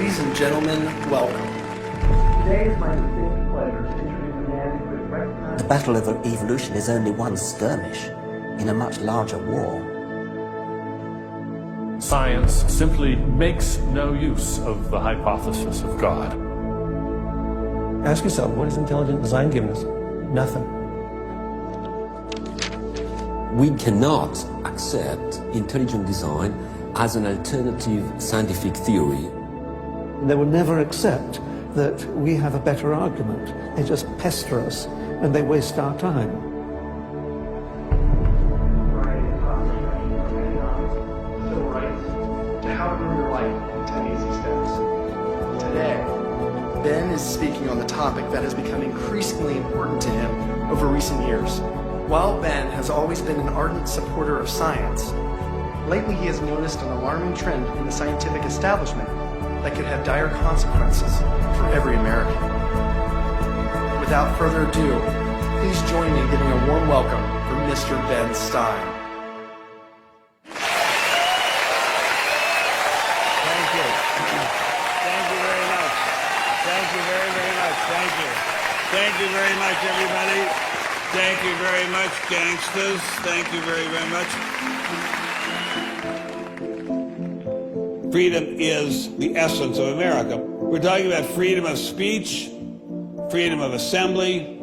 Ladies and gentlemen, welcome. Today is my distinct pleasure to introduce a man who is recognized... The battle of evolution is only one skirmish in a much larger war. Science simply makes no use of the hypothesis of God. Ask yourself, what has intelligent design given us? Nothing. We cannot accept intelligent design as an alternative scientific theory. They will never accept that we have a better argument. They just pester us and they waste our time. Civil rights, to how to ruin your life in 10 easy steps. Today, Ben is speaking on the topic that has become increasingly important to him over recent years. While Ben has always been an ardent supporter of science, lately he has noticed an alarming trend in the scientific establishment that could have dire consequences for every American. Without further ado, please join me in giving a warm welcome for Mr. Ben Stein. Thank you. Thank you very much. Thank you very, very much. Thank you. Thank you very much, everybody. Thank you very much, gangsters. Thank you very, very much. Freedom is the essence of America. We're talking about freedom of speech, freedom of assembly,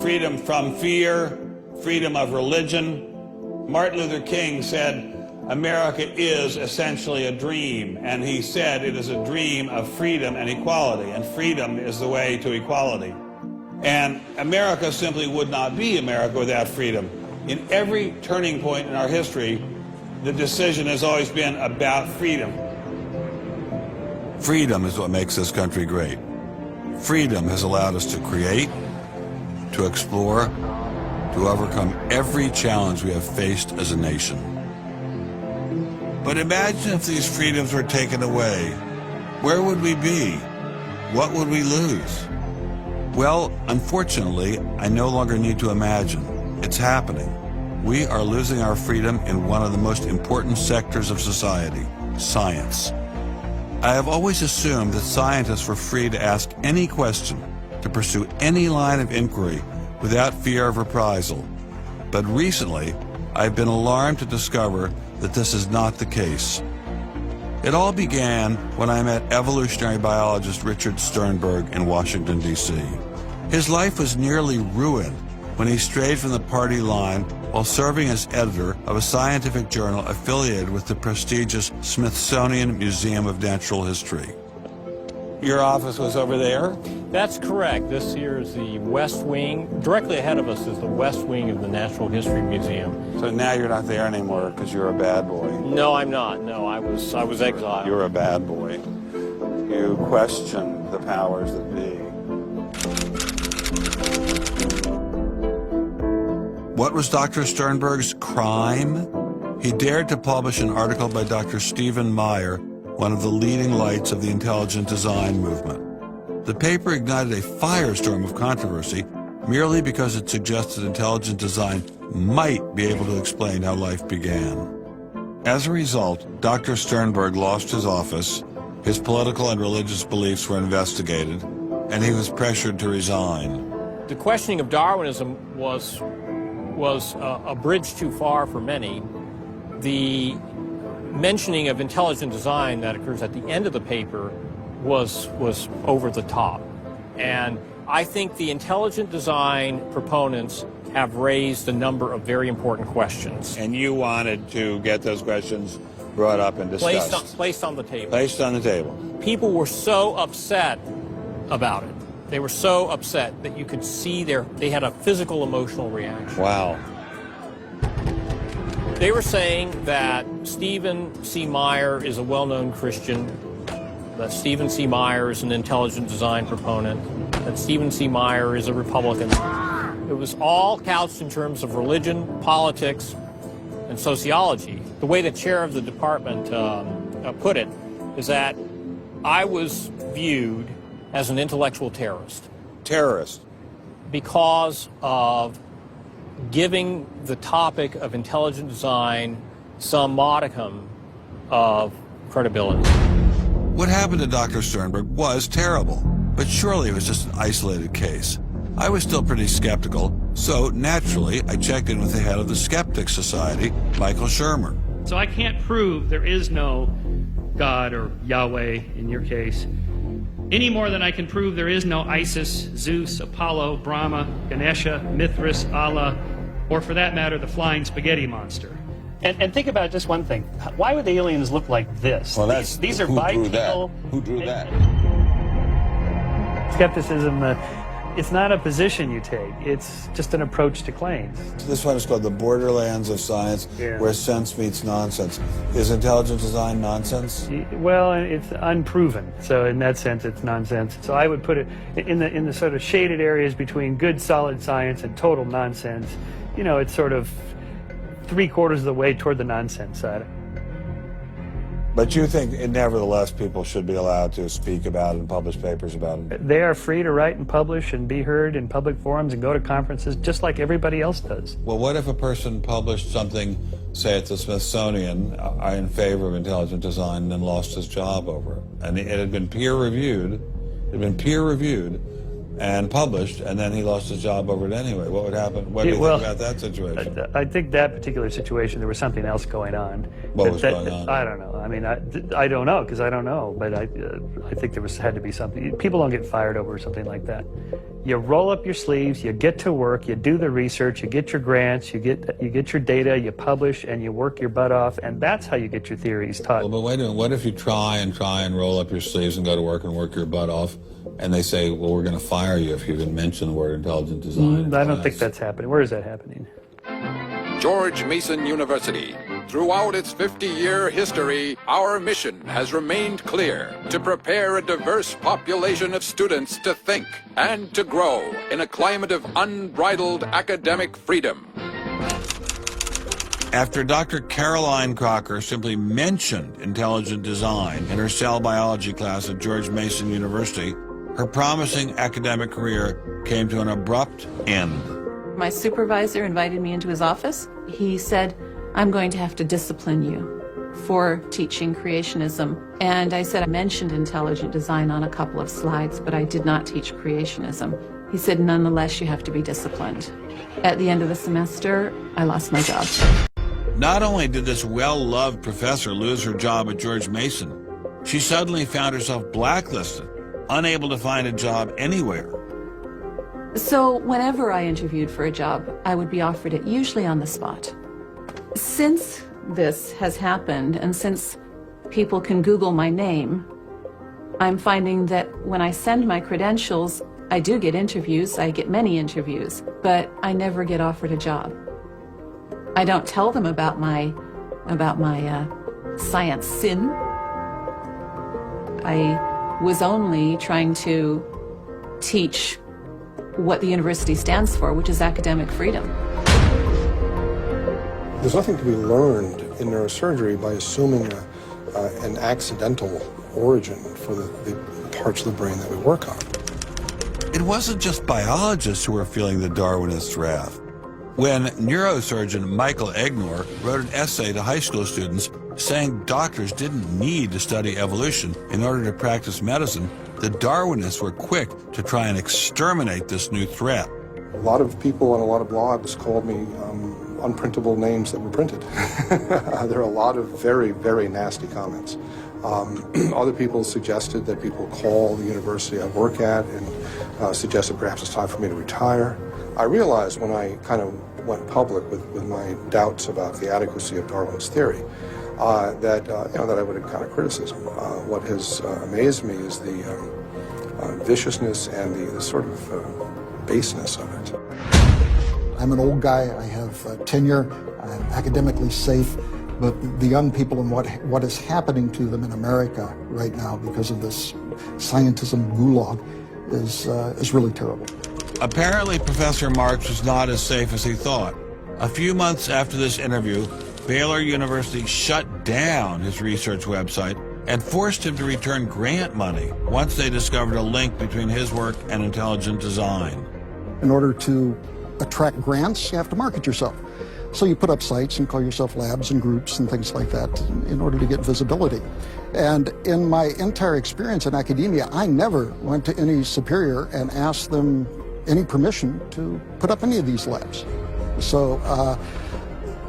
freedom from fear, freedom of religion. Martin Luther King said, America is essentially a dream, and he said it is a dream of freedom and equality, and freedom is the way to equality. And America simply would not be America without freedom. In every turning point in our history, the decision has always been about freedom. Freedom is what makes this country great. Freedom has allowed us to create, to explore, to overcome every challenge we have faced as a nation. But imagine if these freedoms were taken away. Where would we be? What would we lose? Well, unfortunately, I no longer need to imagine. It's happening. We are losing our freedom in one of the most important sectors of society, science. I have always assumed that scientists were free to ask any question, to pursue any line of inquiry without fear of reprisal. But recently, I've been alarmed to discover that this is not the case. It all began when I met evolutionary biologist Richard Sternberg in Washington, D.C. His life was nearly ruined when he strayed from the party line while serving as editor of a scientific journal affiliated with the prestigious Smithsonian Museum of Natural History. Your office was over there? That's correct. This here is the West Wing. Directly ahead of us is the West Wing of the Natural History Museum. So now you're not there anymore because you're a bad boy. No, I'm not. No, I was exiled. You're a bad boy. You question the powers that be. What was Dr. Sternberg's crime? He dared to publish an article by Dr. Stephen Meyer, one of the leading lights of the intelligent design movement. The paper ignited a firestorm of controversy merely because it suggested intelligent design might be able to explain how life began. As a result, Dr. Sternberg lost his office, his political and religious beliefs were investigated, and he was pressured to resign. The questioning of Darwinism was a bridge too far for many. The mentioning of intelligent design that occurs at the end of the paper was over the top. And I think the intelligent design proponents have raised a number of very important questions. And you wanted to get those questions brought up and discussed. Placed on the table. Placed on the table. People were so upset about it. They were so upset that you could see they had a physical, emotional reaction. Wow. They were saying that Stephen C. Meyer is a well-known Christian, that Stephen C. Meyer is an intelligent design proponent, that Stephen C. Meyer is a Republican. It was all couched in terms of religion, politics, and sociology. The way the chair of the department put it is that I was viewed as an intellectual terrorist. Terrorist? Because of giving the topic of intelligent design some modicum of credibility. What happened to Dr. Sternberg was terrible, but surely it was just an isolated case. I was still pretty skeptical, so naturally I checked in with the head of the Skeptics Society, Michael Shermer. So I can't prove there is no God or Yahweh in your case, any more than I can prove there is no Isis, Zeus, Apollo, Brahma, Ganesha, Mithras, Allah, or for that matter, the flying spaghetti monster. And think about just one thing. Why would the aliens look like this? Well, these are who drew bipedal. that? Who drew that? Skepticism, it's not a position you take. It's just an approach to claims. This one is called the borderlands of science, where sense meets nonsense. Is intelligent design nonsense? Well, it's unproven. So in that sense, it's nonsense. So I would put it in the sort of shaded areas between good, solid science and total nonsense. You know, it's sort of 3/4 of the way toward the nonsense side. But you think, nevertheless, people should be allowed to speak about it and publish papers about it? They are free to write and publish and be heard in public forums and go to conferences just like everybody else does. Well, what if a person published something, say at the Smithsonian, in favor of intelligent design, and then lost his job over it? And it had been peer-reviewed, and published, and then he lost his job over it anyway. What would happen? What do you think about that situation? I think that particular situation, there was something else going on. What was going on? I don't know. I mean, I don't know, because I don't know. But I think there had to be something. People don't get fired over something like that. You roll up your sleeves, you get to work, you do the research, you get your grants, you get your data, you publish, and you work your butt off, and that's how you get your theories taught. Well, but wait a minute. What if you try and roll up your sleeves and go to work and work your butt off, and they say, well, we're going to fire you if you even mention the word intelligent design? I don't think that's happening. Where is that happening? George Mason University. Throughout its 50-year history, our mission has remained clear: to prepare a diverse population of students to think and to grow in a climate of unbridled academic freedom. After Dr. Caroline Crocker simply mentioned intelligent design in her cell biology class at George Mason University, her promising academic career came to an abrupt end. My supervisor invited me into his office. He said, "I'm going to have to discipline you for teaching creationism." And I said, I mentioned intelligent design on a couple of slides, but I did not teach creationism. He said, "Nonetheless, you have to be disciplined." At the end of the semester, I lost my job. Not only did this well-loved professor lose her job at George Mason, she suddenly found herself blacklisted, unable to find a job anywhere. So whenever I interviewed for a job, I would be offered it, usually on the spot. Since this has happened, and since people can Google my name, I'm finding that when I send my credentials, I do get interviews, I get many interviews, but I never get offered a job. I don't tell them about my science sin. I was only trying to teach what the university stands for, which is academic freedom. There's nothing to be learned in neurosurgery by assuming an accidental origin for the parts of the brain that we work on. It wasn't just biologists who were feeling the Darwinist wrath. When neurosurgeon Michael Egnor wrote an essay to high school students saying doctors didn't need to study evolution in order to practice medicine, the Darwinists were quick to try and exterminate this new threat. A lot of people on a lot of blogs called me unprintable names that were printed. There are a lot of very, very nasty comments. Other people suggested that people call the university I work at and suggested perhaps it's time for me to retire. I realized when I kind of went public with my doubts about the adequacy of Darwin's theory that I would encounter criticism. What has amazed me is the viciousness and the sort of baseness of it. I'm an old guy. I have tenure. I'm academically safe. But the young people and what is happening to them in America right now because of this scientism gulag is really terrible. Apparently, Professor Marks was not as safe as he thought. A few months after this interview, Baylor University shut down his research website and forced him to return grant money once they discovered a link between his work and intelligent design. In order to attract grants, you have to market yourself. So you put up sites and call yourself labs and groups and things like that in order to get visibility. And in my entire experience in academia, I never went to any superior and asked them any permission to put up any of these labs. So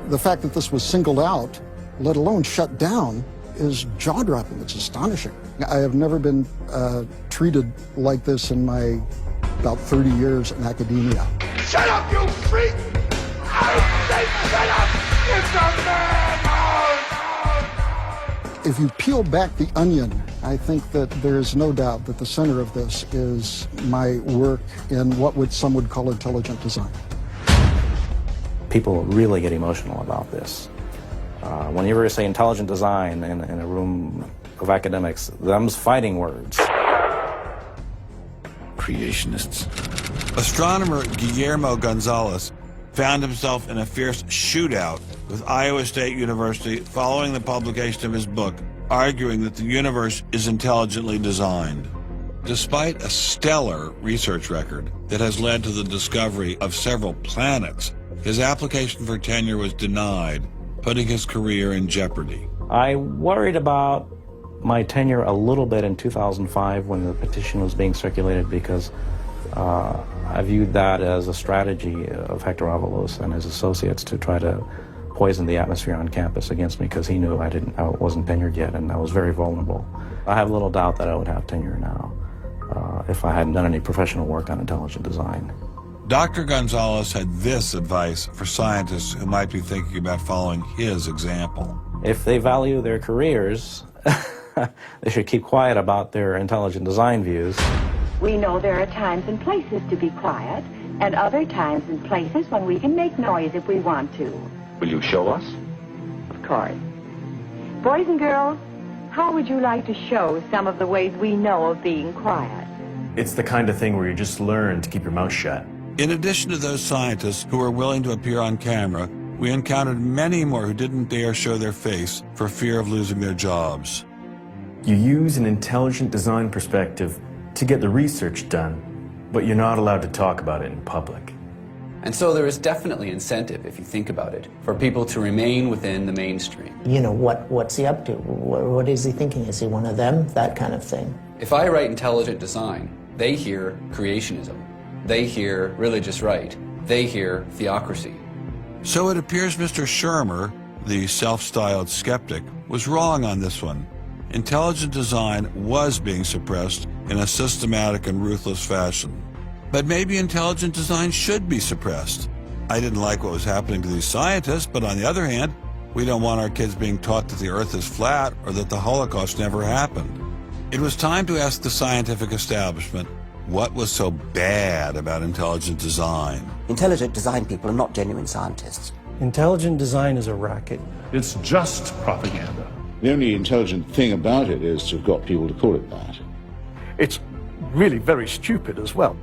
the fact that this was singled out, let alone shut down, is jaw-dropping. It's astonishing. I have never been treated like this in my about 30 years in academia. Shut up, you freak! I say shut up! It's a man! If you peel back the onion, I think that there is no doubt that the center of this is my work in what some would call intelligent design. People really get emotional about this. Whenever you say intelligent design in a room of academics, them's fighting words. Creationists. Astronomer Guillermo Gonzalez found himself in a fierce shootout with Iowa State University following the publication of his book, arguing that the universe is intelligently designed. Despite a stellar research record that has led to the discovery of several planets, his application for tenure was denied, putting his career in jeopardy. I worried about my tenure a little bit in 2005 when the petition was being circulated because I viewed that as a strategy of Hector Avalos and his associates to try to poison the atmosphere on campus against me because he knew I wasn't tenured yet and I was very vulnerable. I have little doubt that I would have tenure now if I hadn't done any professional work on intelligent design. Dr. Gonzalez had this advice for scientists who might be thinking about following his example. If they value their careers, they should keep quiet about their intelligent design views. We know there are times and places to be quiet, and other times and places when we can make noise if we want to. Will you show us? Of course. Boys and girls, how would you like to show some of the ways we know of being quiet? It's the kind of thing where you just learn to keep your mouth shut. In addition to those scientists who were willing to appear on camera, we encountered many more who didn't dare show their face for fear of losing their jobs. You use an intelligent design perspective to get the research done, but you're not allowed to talk about it in public. And so there is definitely incentive, if you think about it, for people to remain within the mainstream. You know, what's he up to? What is he thinking? Is he one of them? That kind of thing. If I write intelligent design, they hear creationism. They hear religious right. They hear theocracy. So it appears Mr. Shermer, the self-styled skeptic, was wrong on this one. Intelligent design was being suppressed in a systematic and ruthless fashion. But maybe intelligent design should be suppressed. I didn't like what was happening to these scientists, but on the other hand, we don't want our kids being taught that the Earth is flat or that the Holocaust never happened. It was time to ask the scientific establishment what was so bad about intelligent design. Intelligent design people are not genuine scientists. Intelligent design is a racket. It's just propaganda. The only intelligent thing about it is to have got people to call it that. It's really very stupid as well.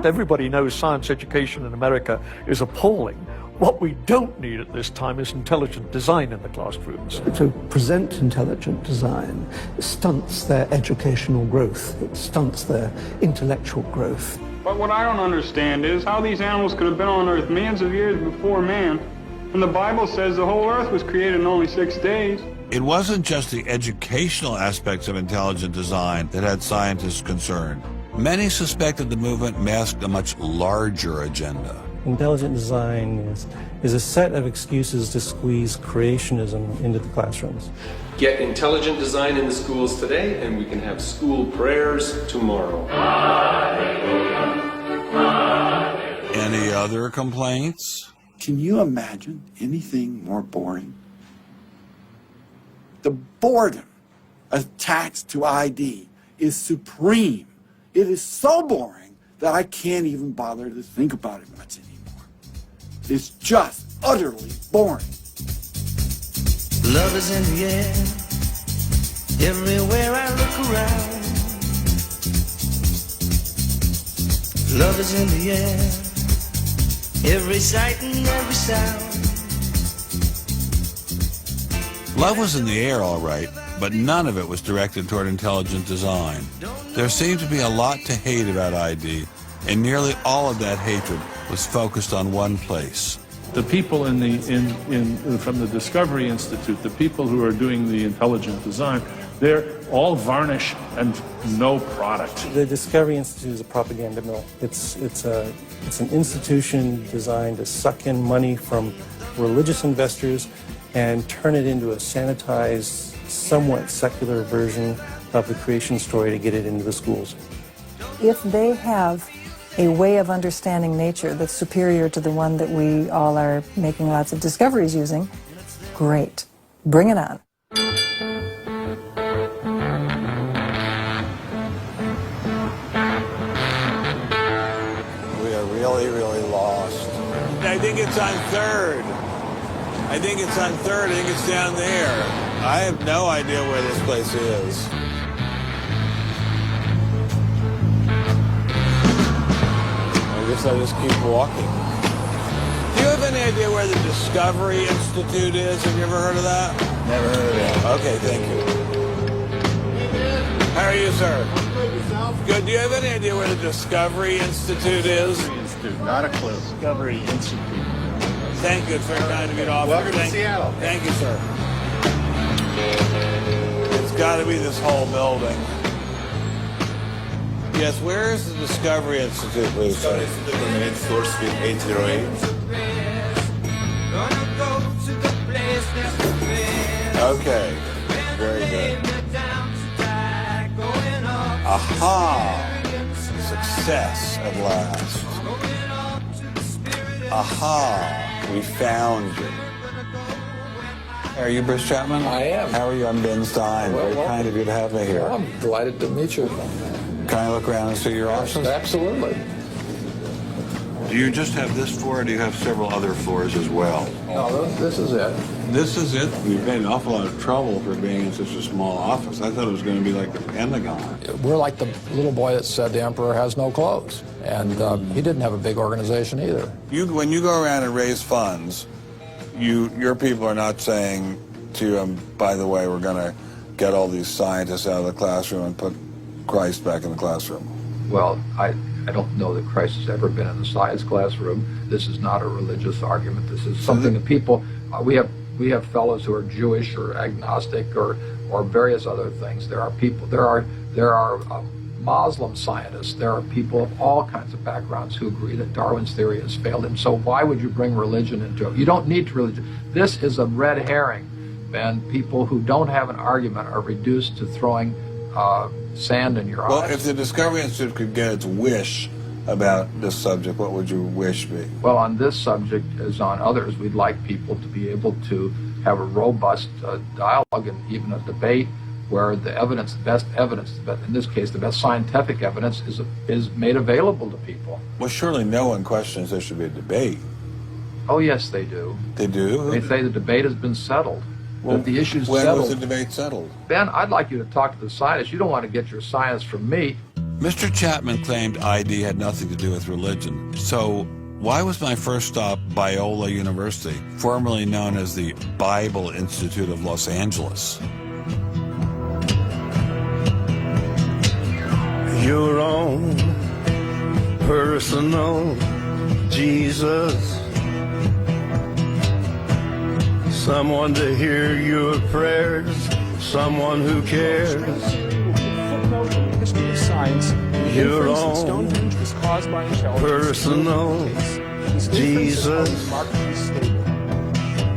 Everybody knows science education in America is appalling. What we don't need at this time is intelligent design in the classrooms. To present intelligent design stunts their educational growth. It stunts their intellectual growth. But what I don't understand is how these animals could have been on Earth millions of years before man. And the Bible says the whole Earth was created in only 6 days. It wasn't just the educational aspects of intelligent design that had scientists concerned. Many suspected the movement masked a much larger agenda. Intelligent design is a set of excuses to squeeze creationism into the classrooms. Get intelligent design in the schools today, and we can have school prayers tomorrow. Any other complaints? Can you imagine anything more boring? The boredom attached to ID is supreme. It is so boring that I can't even bother to think about it much anymore. It's just utterly boring. Love is in the air, everywhere I look around. Love is in the air, every sight and every sound. Love was in the air, all right, but none of it was directed toward intelligent design. There seemed to be a lot to hate about ID, and nearly all of that hatred was focused on one place: The people from the Discovery Institute, the people who are doing the intelligent design, they're all varnish and no product. The Discovery Institute is a propaganda mill. It's an institution designed to suck in money from religious investors and turn it into a sanitized, somewhat secular version of the creation story to get it into the schools. If they have a way of understanding nature that's superior to the one that we all are making lots of discoveries using, great. Bring it on. We are really, really lost. I think it's on 3rd. I think it's on 3rd. I think it's down there. I have no idea where this place is. I guess I'll just keep walking. Do you have any idea where the Discovery Institute is? Have you ever heard of that? Never heard of it. Okay, thank you. How are you, sir? Good. Do you have any idea where the Discovery Institute is? Not a clue. Discovery Institute. Thank you. It's very kind of you to offer. Welcome to Seattle. Thank you, sir. It's got to be this whole building. Yes, where is the Discovery Institute, please, sir? Discovery Institute remains floor suite 808. Okay, very good. Aha! Success at last. Aha! We found you. Are you Bruce Chapman? I am. How are you? I'm Ben Stein. Very kind of you to have me here. Well, I'm delighted to meet you. Can I look around and see your office? Absolutely. Do you just have this floor, or do you have several other floors as well? No, this is it. This is it? You've made an awful lot of trouble for being in such a small office. I thought it was going to be like the Pentagon. We're like the little boy that said the emperor has no clothes. And he didn't have a big organization either. When you go around and raise funds, your people are not saying to you, by the way, we're going to get all these scientists out of the classroom and put Christ back in the classroom. Well, I don't know that Christ has ever been in the science classroom. This is not a religious argument. This is something that people, we have fellows who are Jewish or agnostic or various other things. There are people, there are Muslim scientists. There are people of all kinds of backgrounds who agree that Darwin's theory has failed. And so why would you bring religion into it? You don't need religion. This is a red herring, Ben. People who don't have an argument are reduced to throwing sand in your eyes. Well, if the Discovery Institute could get its wish about this subject, what would your wish be? Well, on this subject, as on others, we'd like people to be able to have a robust dialogue and even a debate where the evidence, the best evidence, in this case, the best scientific evidence is made available to people. Well, surely no one questions there should be a debate. Oh, yes, they do. They do? They say the debate has been settled. Well, that the issue's when settled. was the debate settled? Ben, I'd like you to talk to the scientists. You don't want to get your science from me. Mr. Chapman claimed ID had nothing to do with religion. So why was my first stop Biola University, formerly known as the Bible Institute of Los Angeles? Your own personal Jesus. Someone to hear your prayers, someone who cares. History of science. Your own Stonehenge was caused by personal Jesus. Remarkably stable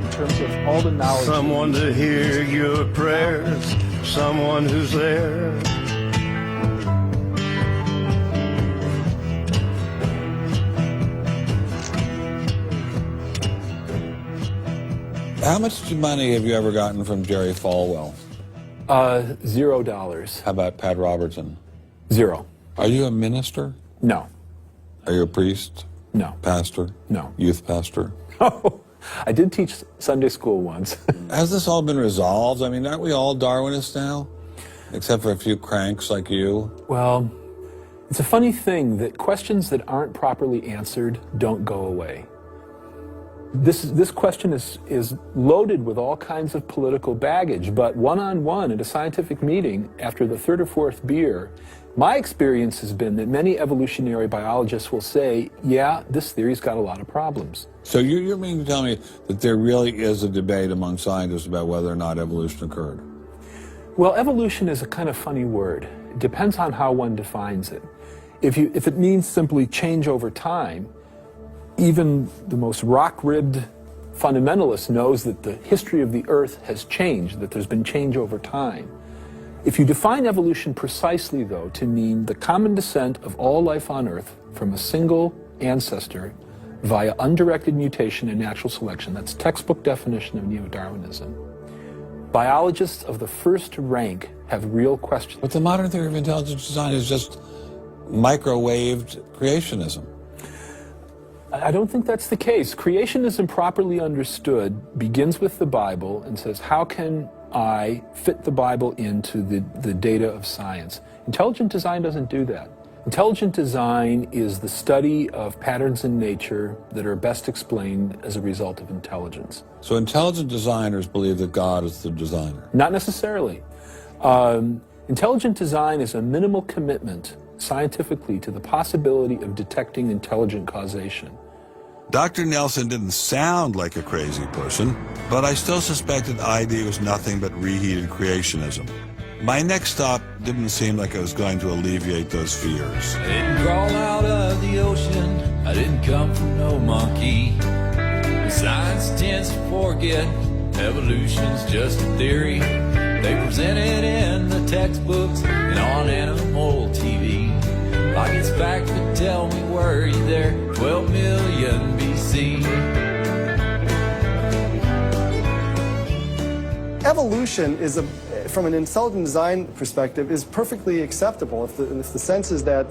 in terms of all the knowledge. Someone to hear your prayers, someone who's there. How much money have you ever gotten from Jerry Falwell? $0. How about Pat Robertson? 0. Are you a minister? No. Are you a priest? No. Pastor? No. Youth pastor? Oh, I did teach Sunday school once. Has this all been resolved? I mean, aren't we all Darwinists now? Except for a few cranks like you? Well, it's a funny thing that questions that aren't properly answered don't go away. This question is loaded with all kinds of political baggage, but one-on-one at a scientific meeting after the third or fourth beer, My experience has been that many evolutionary biologists will say, yeah, this theory's got a lot of problems. So you mean to tell me that there really is a debate among scientists about whether or not evolution occurred? Well, evolution is a kind of funny word. It depends on how one defines it. If it means simply change over time, even the most rock-ribbed fundamentalist knows that the history of the Earth has changed, that there's been change over time. If you define evolution precisely, though, to mean the common descent of all life on Earth from a single ancestor via undirected mutation and natural selection, that's textbook definition of neo-Darwinism, biologists of the first rank have real questions. But the modern theory of intelligent design is just microwaved creationism. I don't think that's the case. Creationism, properly understood, begins with the Bible and says, how can I fit the Bible into the data of science? Intelligent design doesn't do that. Intelligent design is the study of patterns in nature that are best explained as a result of intelligence. So intelligent designers believe that God is the designer? Not necessarily. Intelligent design is a minimal commitment scientifically to the possibility of detecting intelligent causation. Dr. Nelson didn't sound like a crazy person, but I still suspected ID was nothing but reheated creationism. My next stop didn't seem like it was going to alleviate those fears. I didn't crawl out of the ocean, I didn't come from no monkey. Science tends to forget evolution's just a theory. They present it in the textbooks and on animal TV. Like it's fact, but tell me, were you there 12 million BC? Evolution is from an intelligent design perspective, is perfectly acceptable if the sense is that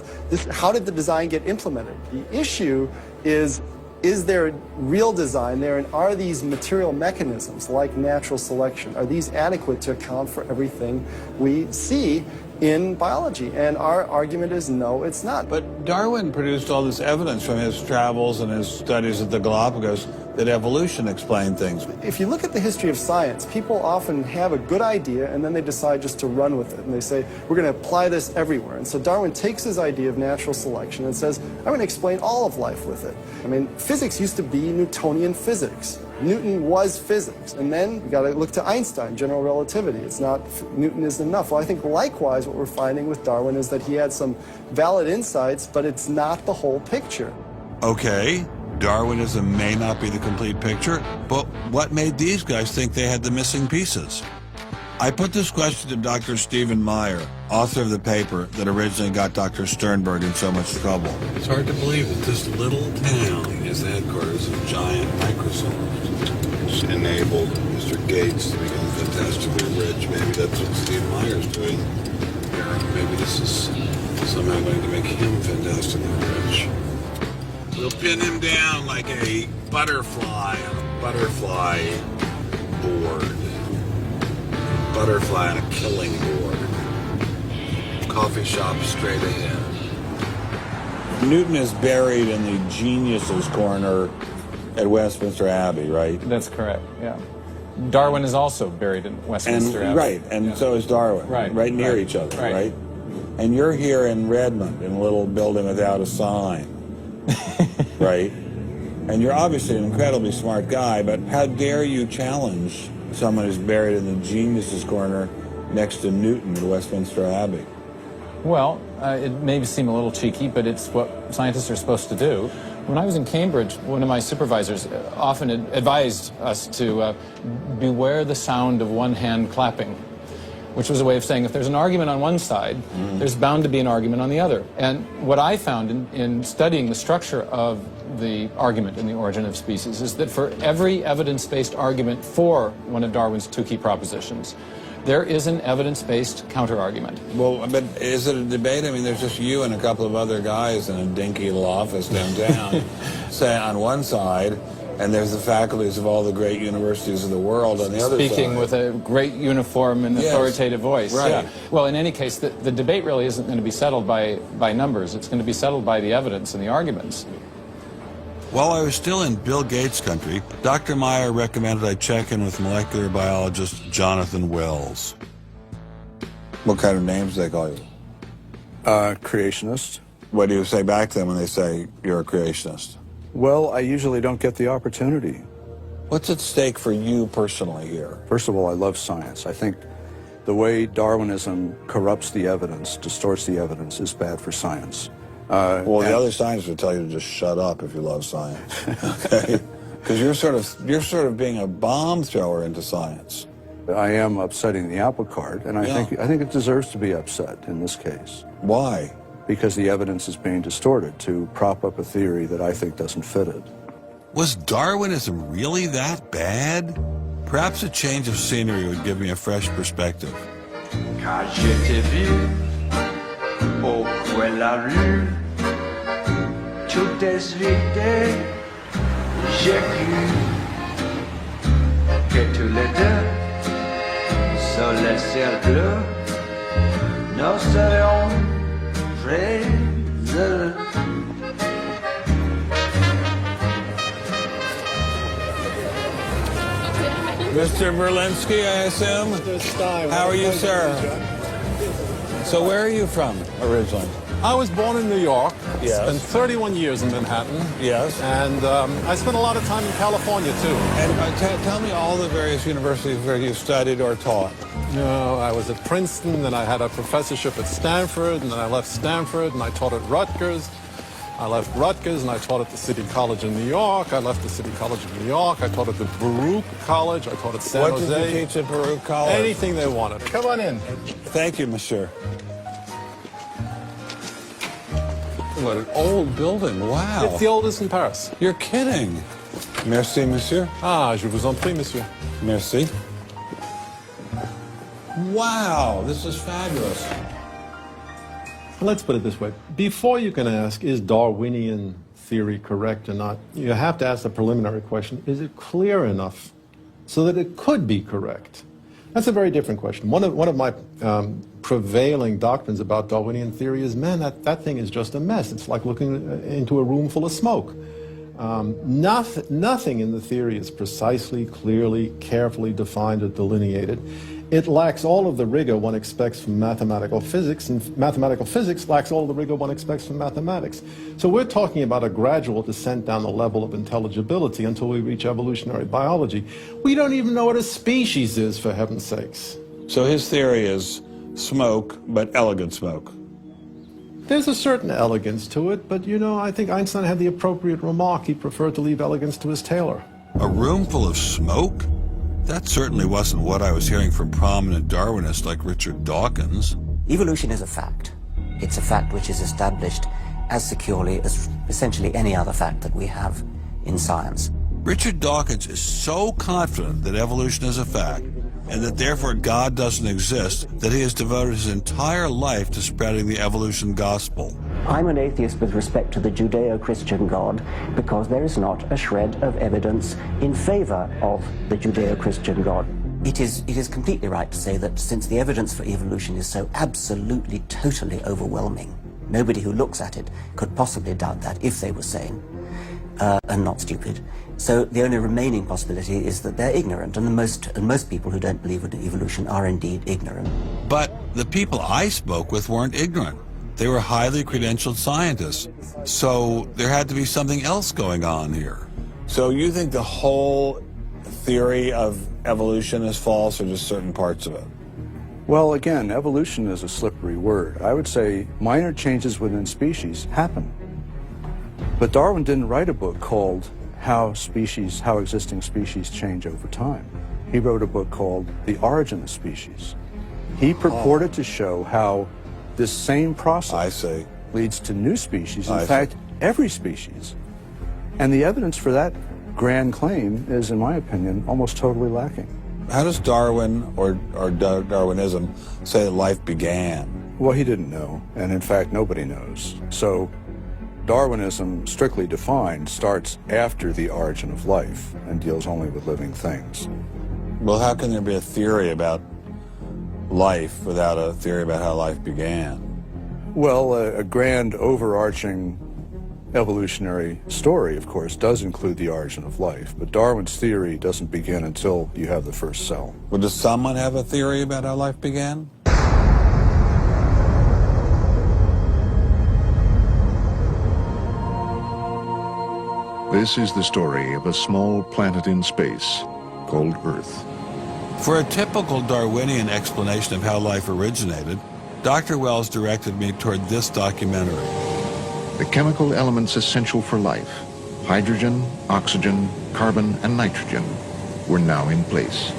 how did the design get implemented? The issue is there real design there, and are these material mechanisms like natural selection, are these adequate to account for everything we see in biology? And our argument is no, it's not. But Darwin produced all this evidence from his travels and his studies at the Galapagos that evolution explained things. If you look at the history of science, people often have a good idea and then they decide just to run with it. And they say, we're going to apply this everywhere. And so Darwin takes his idea of natural selection and says, I'm going to explain all of life with it. I mean, physics used to be Newtonian physics. Newton was physics. And then you got to look to Einstein, general relativity. It's not, Newton isn't enough. Well, I think likewise what we're finding with Darwin is that he had some valid insights, but it's not the whole picture. Okay, Darwinism may not be the complete picture, but what made these guys think they had the missing pieces? I put this question to Dr. Stephen Meyer, author of the paper that originally got Dr. Sternberg in so much trouble. It's hard to believe that this little town is the headquarters of giant Microsoft, which enabled Mr. Gates to become fantastically rich. Maybe that's what Steve Meyer's doing here. Maybe this is somehow going to make him fantastically rich. We'll pin him down like a butterfly on a butterfly board. Butterfly on a killing board. Coffee shop straight ahead. Newton is buried in the geniuses corner at Westminster Abbey, right? That's correct, yeah. Darwin is also buried in Westminster Abbey. Right, and yeah. So is Darwin. Right near each other, right? And you're here in Redmond in a little building without a sign. Right? And you're obviously an incredibly smart guy, but how dare you challenge someone who's buried in the geniuses corner next to Newton at Westminster Abbey? Well, it may seem a little cheeky, but it's what scientists are supposed to do. When I was in Cambridge, one of my supervisors often advised us to beware the sound of one hand clapping, which was a way of saying if there's an argument on one side, there's bound to be an argument on the other. And what I found in studying the structure of the argument in The Origin of Species is that for every evidence-based argument for one of Darwin's two key propositions, there is an evidence-based counter-argument. Well, but is it a debate? I mean, there's just you and a couple of other guys in a dinky little office downtown, say on one side, and there's the faculties of all the great universities of the world on the other side. Speaking with a great uniform and authoritative voice. Right. Yeah. Well, in any case, the debate really isn't going to be settled by numbers. It's going to be settled by the evidence and the arguments. While I was still in Bill Gates country, Dr. Meyer recommended I check in with molecular biologist Jonathan Wells. What kind of names do they call you? Creationist. What do you say back to them when they say you're a creationist? Well, I usually don't get the opportunity. What's at stake for you personally here? First of all, I love science. I think the way Darwinism corrupts the evidence, distorts the evidence, is bad for science. Well, the other scientists would tell you to just shut up if you love science, okay? Because you're sort of being a bomb thrower into science. I am upsetting the apple cart, and I think it deserves to be upset in this case. Why? Because the evidence is being distorted to prop up a theory that I think doesn't fit it. Was Darwinism really that bad? Perhaps a change of scenery would give me a fresh perspective. Quand je t'ai vu au coin de la rue, tout est vide, j'ai cru que tous les deux, sur le ciel bleu, nous serions près de... Mr. Berlinski, I assume? Mr. Stein. How are you, sir? So where are you from originally? I was born in New York. Yes. Spent 31 years in Manhattan. Yes. And I spent a lot of time in California, too. And tell me all the various universities where you studied or taught. No, I was at Princeton, then I had a professorship at Stanford, and then I left Stanford, and I taught at Rutgers. I left Rutgers, and I taught at the City College in New York. I left the City College of New York. I taught at the Baruch College. I taught at San Jose. What did you teach at Baruch College? Anything they wanted. Come on in. Thank you, monsieur. What an old building. Wow. It's the oldest in Paris. You're kidding. Merci, monsieur. Ah, je vous en prie, monsieur. Merci. Wow, this is fabulous. Let's put it this way. Before you can ask, is Darwinian theory correct or not, you have to ask the preliminary question, is it clear enough so that it could be correct? That's a very different question. One of my prevailing doctrines about Darwinian theory is, man, that thing is just a mess. It's like looking into a room full of smoke. Nothing in the theory is precisely, clearly, carefully defined or delineated. It lacks all of the rigor one expects from mathematical physics, and mathematical physics lacks all of the rigor one expects from mathematics. So we're talking about a gradual descent down the level of intelligibility until we reach evolutionary biology. We don't even know what a species is, for heaven's sakes. So his theory is smoke, but elegant smoke. There's a certain elegance to it, but you know, I think Einstein had the appropriate remark. He preferred to leave elegance to his tailor. A room full of smoke? That certainly wasn't what I was hearing from prominent Darwinists like Richard Dawkins. Evolution is a fact. It's a fact which is established as securely as essentially any other fact that we have in science. Richard Dawkins is so confident that evolution is a fact, and that therefore God doesn't exist, that he has devoted his entire life to spreading the evolution gospel. I'm an atheist with respect to the Judeo-Christian God because there is not a shred of evidence in favor of the Judeo-Christian God. It is completely right to say that since the evidence for evolution is so absolutely, totally overwhelming, nobody who looks at it could possibly doubt that if they were sane and not stupid. So the only remaining possibility is that they're ignorant, and most people who don't believe in evolution are indeed ignorant. But the people I spoke with weren't ignorant. They were highly credentialed scientists. So there had to be something else going on here. So you think the whole theory of evolution is false, or just certain parts of it? Well, again, evolution is a slippery word. I would say minor changes within species happen. But Darwin didn't write a book called How Existing Species Change Over Time. He wrote a book called The Origin of Species. He purported to show how this same process leads to new species, in fact, every species. And the evidence for that grand claim is, in my opinion, almost totally lacking. How does Darwin or Darwinism say that life began? Well, he didn't know, and in fact, nobody knows. So Darwinism, strictly defined, starts after the origin of life and deals only with living things. Well, how can there be a theory about life without a theory about how life began? Well, a grand overarching evolutionary story, of course, does include the origin of life, but Darwin's theory doesn't begin until you have the first cell. Well, does someone have a theory about how life began? This is the story of a small planet in space called Earth. For a typical Darwinian explanation of how life originated, Dr. Wells directed me toward this documentary. The chemical elements essential for life, hydrogen, oxygen, carbon, and nitrogen, were now in place.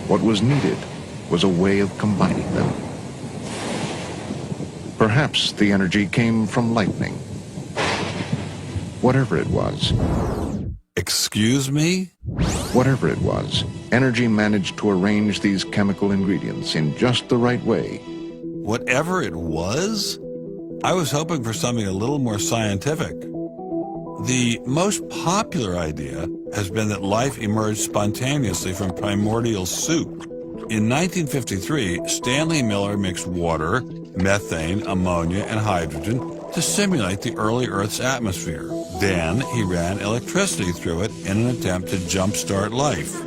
What was needed was a way of combining them. Perhaps the energy came from lightning. Whatever it was. Excuse me? Whatever it was, energy managed to arrange these chemical ingredients in just the right way. Whatever it was? I was hoping for something a little more scientific. The most popular idea has been that life emerged spontaneously from primordial soup. In 1953, Stanley Miller mixed water, methane, ammonia, and hydrogen to simulate the early Earth's atmosphere. Then he ran electricity through it in an attempt to jumpstart life.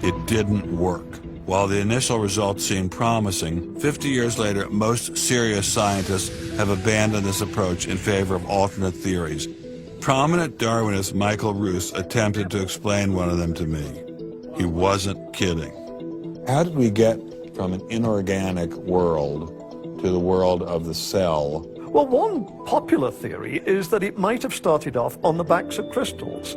It didn't work. While the initial results seemed promising, 50 years later, most serious scientists have abandoned this approach in favor of alternate theories. Prominent Darwinist Michael Roos attempted to explain one of them to me. He wasn't kidding. How did we get from an inorganic world to the world of the cell? Well, one popular theory is that it might have started off on the backs of crystals.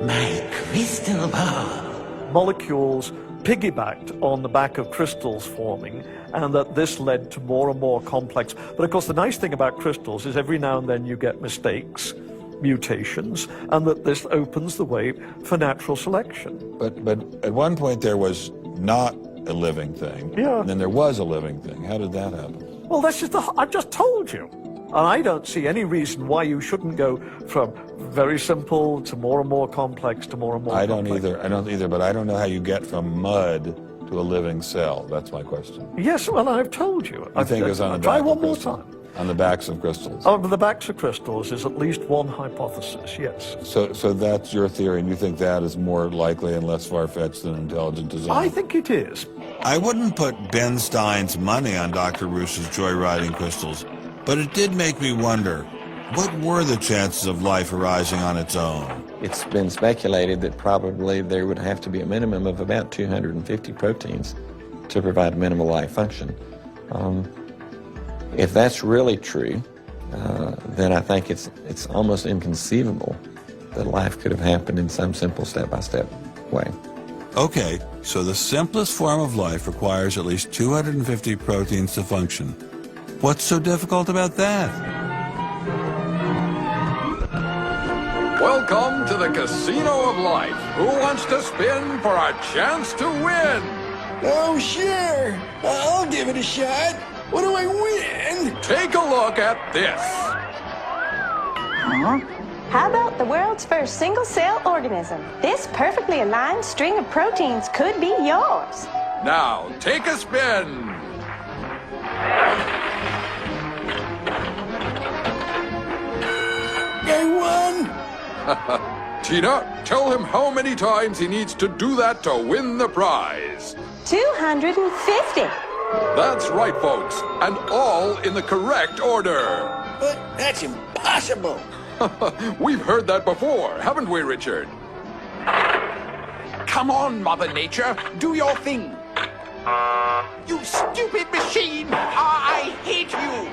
My crystal ball. Molecules piggybacked on the back of crystals forming, and that this led to more and more complex. But of course, the nice thing about crystals is every now and then you get mistakes, mutations, and that this opens the way for natural selection. But at one point there was not a living thing, yeah. And then there was a living thing. How did that happen? Well, that's just I've just told you. And I don't see any reason why you shouldn't go from very simple to more and more complex to more and more complex. I don't either, but I don't know how you get from mud to a living cell. That's my question. Yes, well, I've told you. I think it was on the back. Try one more time. On the backs of crystals. On the backs of crystals is at least one hypothesis, yes. So that's your theory, and you think that is more likely and less far-fetched than intelligent design? I think it is. I wouldn't put Ben Stein's money on Dr. Roos's joyriding crystals, but it did make me wonder, what were the chances of life arising on its own? It's been speculated that probably there would have to be a minimum of about 250 proteins to provide minimal life function. If that's really true, then I think it's almost inconceivable that life could have happened in some simple step-by-step way. Okay, so the simplest form of life requires at least 250 proteins to function. What's so difficult about that? Welcome to the Casino of Life. Who wants to spin for a chance to win? Oh, sure. I'll give it a shot. What do I win? Take a look at this. Huh? How about the world's first single-cell organism? This perfectly aligned string of proteins could be yours. Now, take a spin. I won. Tina, tell him how many times he needs to do that to win the prize. 250. That's right, folks, and all in the correct order. But that's impossible. We've heard that before, haven't we, Richard? Come on, Mother Nature, do your thing. You stupid machine! I hate you!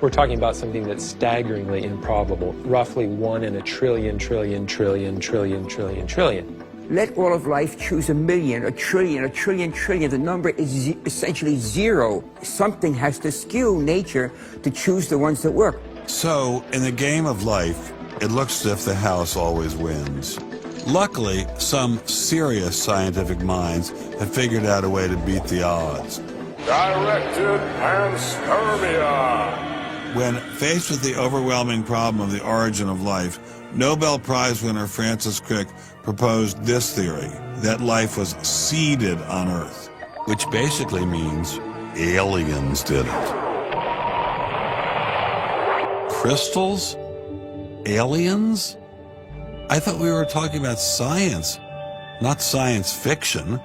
We're talking about something that's staggeringly improbable, roughly 1 in a trillion, trillion, trillion, trillion, trillion, trillion. Let all of life choose a million, a trillion, a trillion, trillion. The number is essentially zero. Something has to skew nature to choose the ones that work. So, in the game of life, it looks as if the house always wins. Luckily, some serious scientific minds have figured out a way to beat the odds. Directed panspermia. When faced with the overwhelming problem of the origin of life, Nobel Prize winner Francis Crick proposed this theory, that life was seeded on Earth, which basically means aliens did it. Crystals? Aliens? I thought we were talking about science. not science fiction.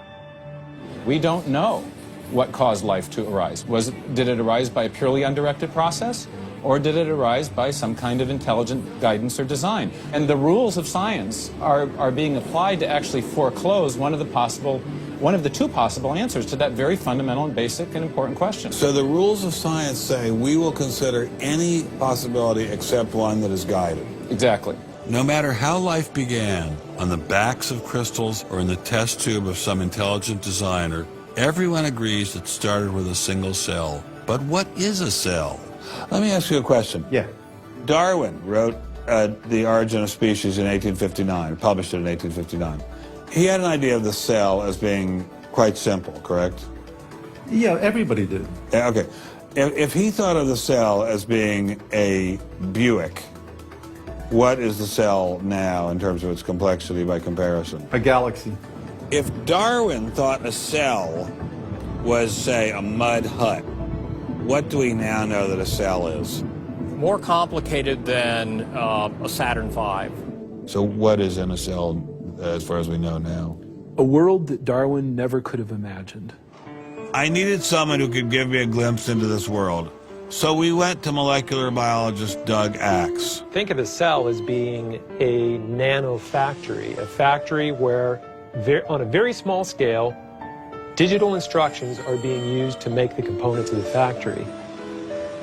We don't know what caused life to arise. Did it arise by a purely undirected process? Or did it arise by some kind of intelligent guidance or design? And the rules of science are being applied to actually foreclose one of the two possible answers to that very fundamental and basic and important question. So the rules of science say we will consider any possibility except one that is guided. Exactly. No matter how life began, on the backs of crystals or in the test tube of some intelligent designer, everyone agrees it started with a single cell. But what is a cell? Let me ask you a question. Yeah. Darwin wrote The Origin of Species in 1859, published it in 1859. He had an idea of the cell as being quite simple, correct? Yeah, everybody did. Okay. If he thought of the cell as being a Buick, what is the cell now in terms of its complexity by comparison? A galaxy. If Darwin thought a cell was, say, a mud hut, what do we now know that a cell is? More complicated than a Saturn V. So what is in a cell as far as we know now? A world that Darwin never could have imagined. I needed someone who could give me a glimpse into this world. So we went to molecular biologist Doug Axe. Think of a cell as being a nanofactory, a factory where, on a very small scale, digital instructions are being used to make the components of the factory.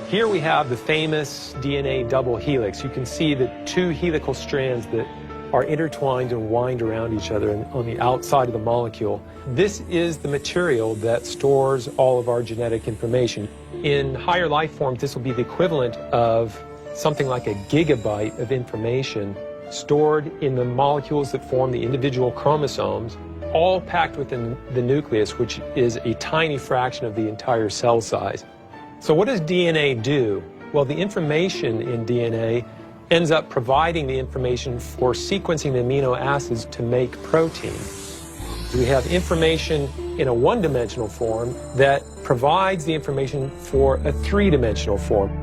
Here we have the famous DNA double helix. You can see the two helical strands that are intertwined and wind around each other on the outside of the molecule. This is the material that stores all of our genetic information. In higher life forms, this will be the equivalent of something like a gigabyte of information stored in the molecules that form the individual chromosomes, all packed within the nucleus, which is a tiny fraction of the entire cell size. So what does DNA do? Well, the information in DNA ends up providing the information for sequencing the amino acids to make protein. We have information in a one-dimensional form that provides the information for a three-dimensional form.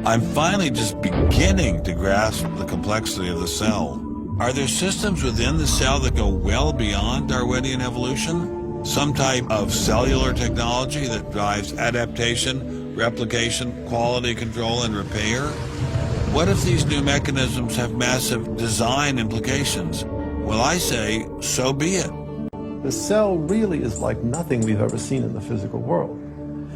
I'm finally just beginning to grasp the complexity of the cell. Are there systems within the cell that go well beyond Darwinian evolution? Some type of cellular technology that drives adaptation, replication, quality control, and repair? What if these new mechanisms have massive design implications? Well, I say, so be it. The cell really is like nothing we've ever seen in the physical world.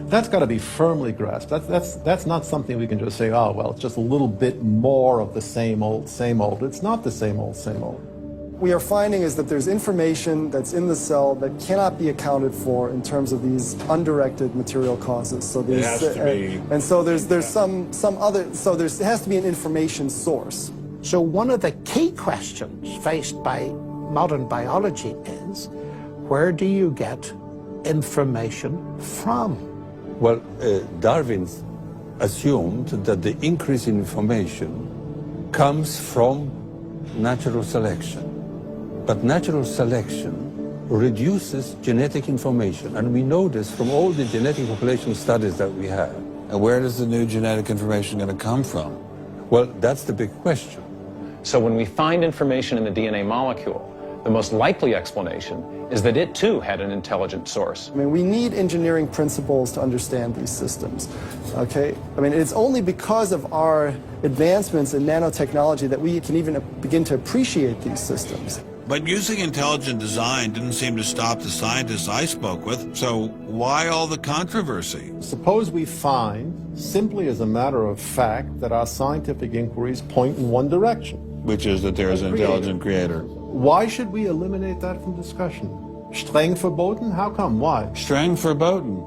That's got to be firmly grasped. That's not something we can just say, oh, well, it's just a little bit more of the same old, same old. It's not the same old, same old. We are finding is that there's information that's in the cell that cannot be accounted for in terms of these undirected material causes. So these, it has to be. And so there's some other, so it has to be an information source. So one of the key questions faced by modern biology is, where do you get information from? Well, Darwin assumed that the increase in information comes from natural selection. But natural selection reduces genetic information, and we know this from all the genetic population studies that we have. And where does the new genetic information going to come from? Well, that's the big question. So when we find information in the DNA molecule, The most likely explanation is that it too had an intelligent source. I mean, we need engineering principles to understand these systems, okay? I mean, it's only because of our advancements in nanotechnology that we can even begin to appreciate these systems. But using intelligent design didn't seem to stop the scientists I spoke with, so why all the controversy? Suppose we find, simply as a matter of fact, that our scientific inquiries point in one direction. Which is that there is an intelligent creator. Why should we eliminate that from discussion? Streng verboten? How come? Why? Streng verboten.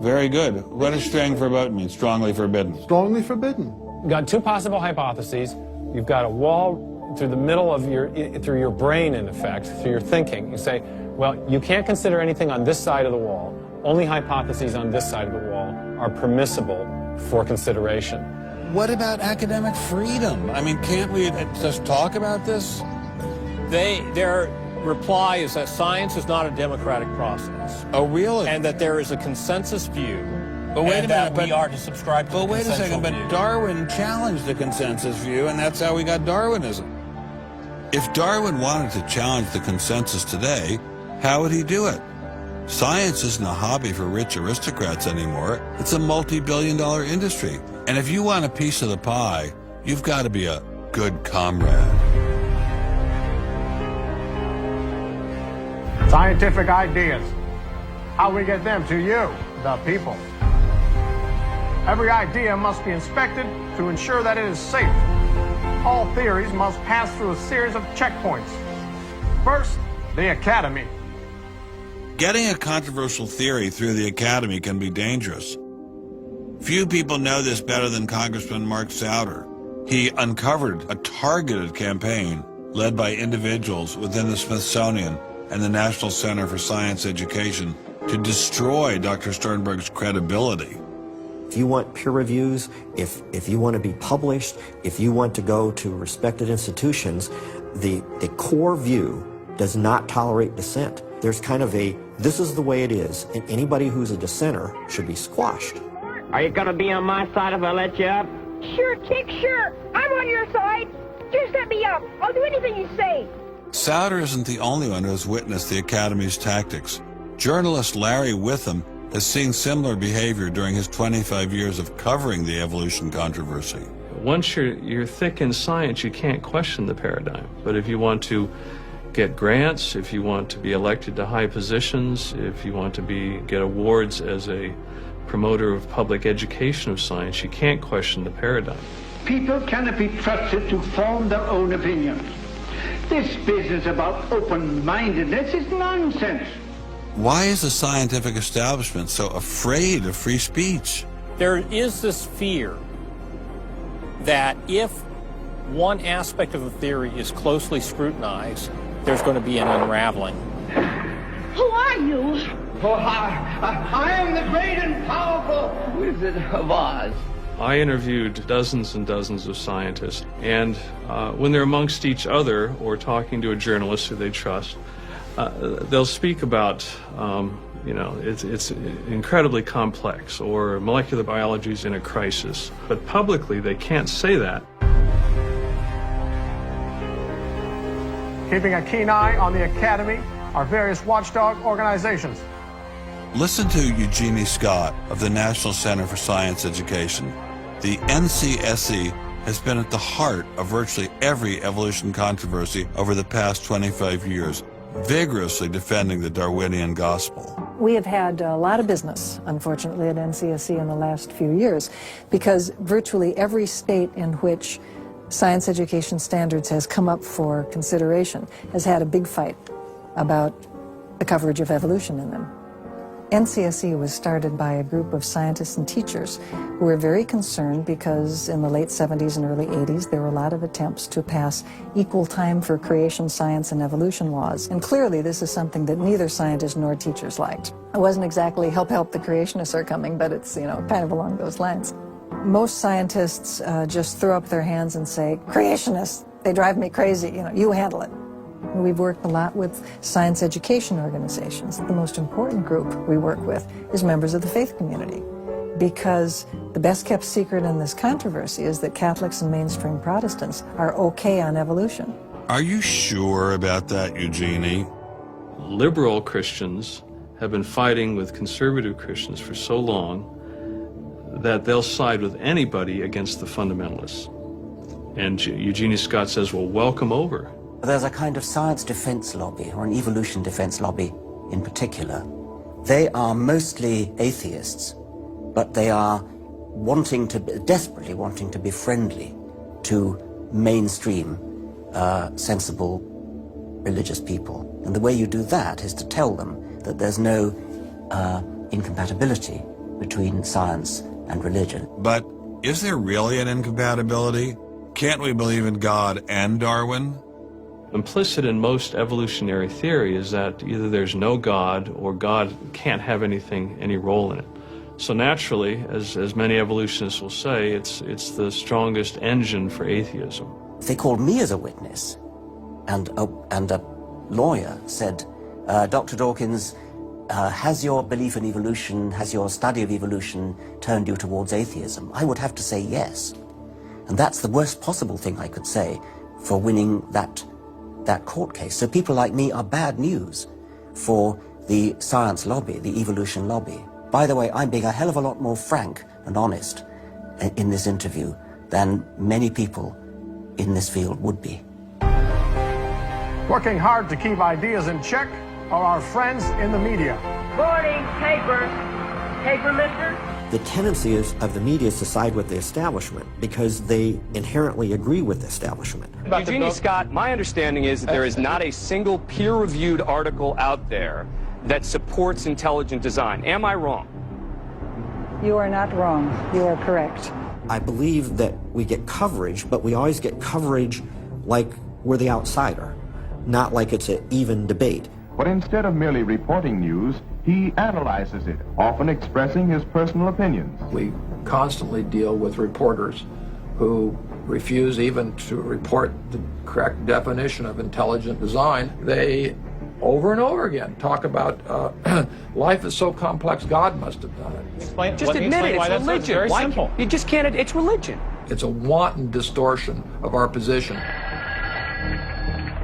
Very good. What does streng verboten mean? Strongly forbidden. Strongly forbidden. You've got two possible hypotheses. You've got a wall through the middle of through your brain, in effect, through your thinking. You say, well, you can't consider anything on this side of the wall. Only hypotheses on this side of the wall are permissible for consideration. What about academic freedom? I mean, can't we just talk about this? Their reply is that science is not a democratic process. Oh, really? And that there is a consensus view. But wait a minute, minute, we are to subscribe to the wait a second, but view. Darwin challenged the consensus view, and that's how we got Darwinism. If Darwin wanted to challenge the consensus today, how would he do it? Science isn't a hobby for rich aristocrats anymore. It's a multi-billion-dollar industry. And if you want a piece of the pie, you've got to be a good comrade. Scientific ideas. How we get them to you, the people. Every idea must be inspected to ensure that it is safe. All theories must pass through a series of checkpoints. First, the Academy. Getting a controversial theory through the Academy can be dangerous. Few people know this better than Congressman Mark Souder. He uncovered a targeted campaign led by individuals within the Smithsonian and the National Center for Science Education to destroy Dr. Sternberg's credibility. If you want peer reviews, if you want to be published, if you want to go to respected institutions, the core view does not tolerate dissent. There's kind of a, this is the way it is, and anybody who's a dissenter should be squashed. Are you going to be on my side if I let you up? Sure, Chick, sure. I'm on your side. Just let me up. I'll do anything you say. Souder isn't the only one who has witnessed the Academy's tactics. Journalist Larry Witham has seen similar behavior during his 25 years of covering the evolution controversy. Once you're thick in science, you can't question the paradigm. But if you want to get grants, if you want to be elected to high positions, if you want to get awards as a promoter of public education of science, you can't question the paradigm. People cannot be trusted to form their own opinions. This business about open-mindedness is nonsense. Why is the scientific establishment so afraid of free speech? There is this fear that if one aspect of the theory is closely scrutinized, there's going to be an unraveling. Who are you? Oh, I am the great and powerful Wizard of Oz. I interviewed dozens and dozens of scientists, and when they're amongst each other or talking to a journalist who they trust, they'll speak about, it's incredibly complex, or molecular biology is in a crisis. But publicly, they can't say that. Keeping a keen eye on the Academy are various watchdog organizations. Listen to Eugenie Scott of the National Center for Science Education. The NCSE has been at the heart of virtually every evolution controversy over the past 25 years, vigorously defending the Darwinian gospel. We have had a lot of business, unfortunately, at NCSE in the last few years, because virtually every state in which science education standards has come up for consideration has had a big fight about the coverage of evolution in them. NCSE was started by a group of scientists and teachers who were very concerned because in the late 70s and early 80s there were a lot of attempts to pass equal time for creation science and evolution laws. And clearly this is something that neither scientists nor teachers liked. It wasn't exactly help the creationists are coming, but it's, kind of along those lines. Most scientists just throw up their hands and say, creationists, they drive me crazy, you handle it. We've worked a lot with science education organizations. The most important group we work with is members of the faith community, because the best kept secret in this controversy is that Catholics and mainstream Protestants are okay on evolution. Are you sure about that, Eugenie? Liberal Christians have been fighting with conservative Christians for so long that they'll side with anybody against the fundamentalists. And Eugenie Scott says, well, welcome over. There's a kind of science defense lobby, or an evolution defense lobby in particular. They are mostly atheists, but they are desperately wanting to be friendly to mainstream, sensible religious people. And the way you do that is to tell them that there's no incompatibility between science and religion. But is there really an incompatibility? Can't we believe in God and Darwin? Implicit in most evolutionary theory is that either there's no God or God can't have any role in it. So naturally, as many evolutionists will say, it's the strongest engine for atheism. They called me as a witness, and a lawyer said, Dr. Dawkins, has your belief in evolution, has your study of evolution turned you towards atheism? I would have to say yes. And that's the worst possible thing I could say for winning that court case. So people like me are bad news for the science lobby, the evolution lobby. By the way, I'm being a hell of a lot more frank and honest in this interview than many people in this field would be. Working hard to keep ideas in check are our friends in the media. Morning, paper. Paper, mister? The tendency of the media to side with the establishment because they inherently agree with the establishment. Eugenie Scott, my understanding is that there is not a single peer-reviewed article out there that supports intelligent design. Am I wrong? You are not wrong. You are correct. I believe that we get coverage, but we always get coverage like we're the outsider, not like it's an even debate. But instead of merely reporting news, he analyzes it, often expressing his personal opinions. We constantly deal with reporters who refuse even to report the correct definition of intelligent design. They, over and over again, talk about life is so complex, God must have done it. Just admit it, it's religion. Very simple. You just can't, it's religion. It's a wanton distortion of our position.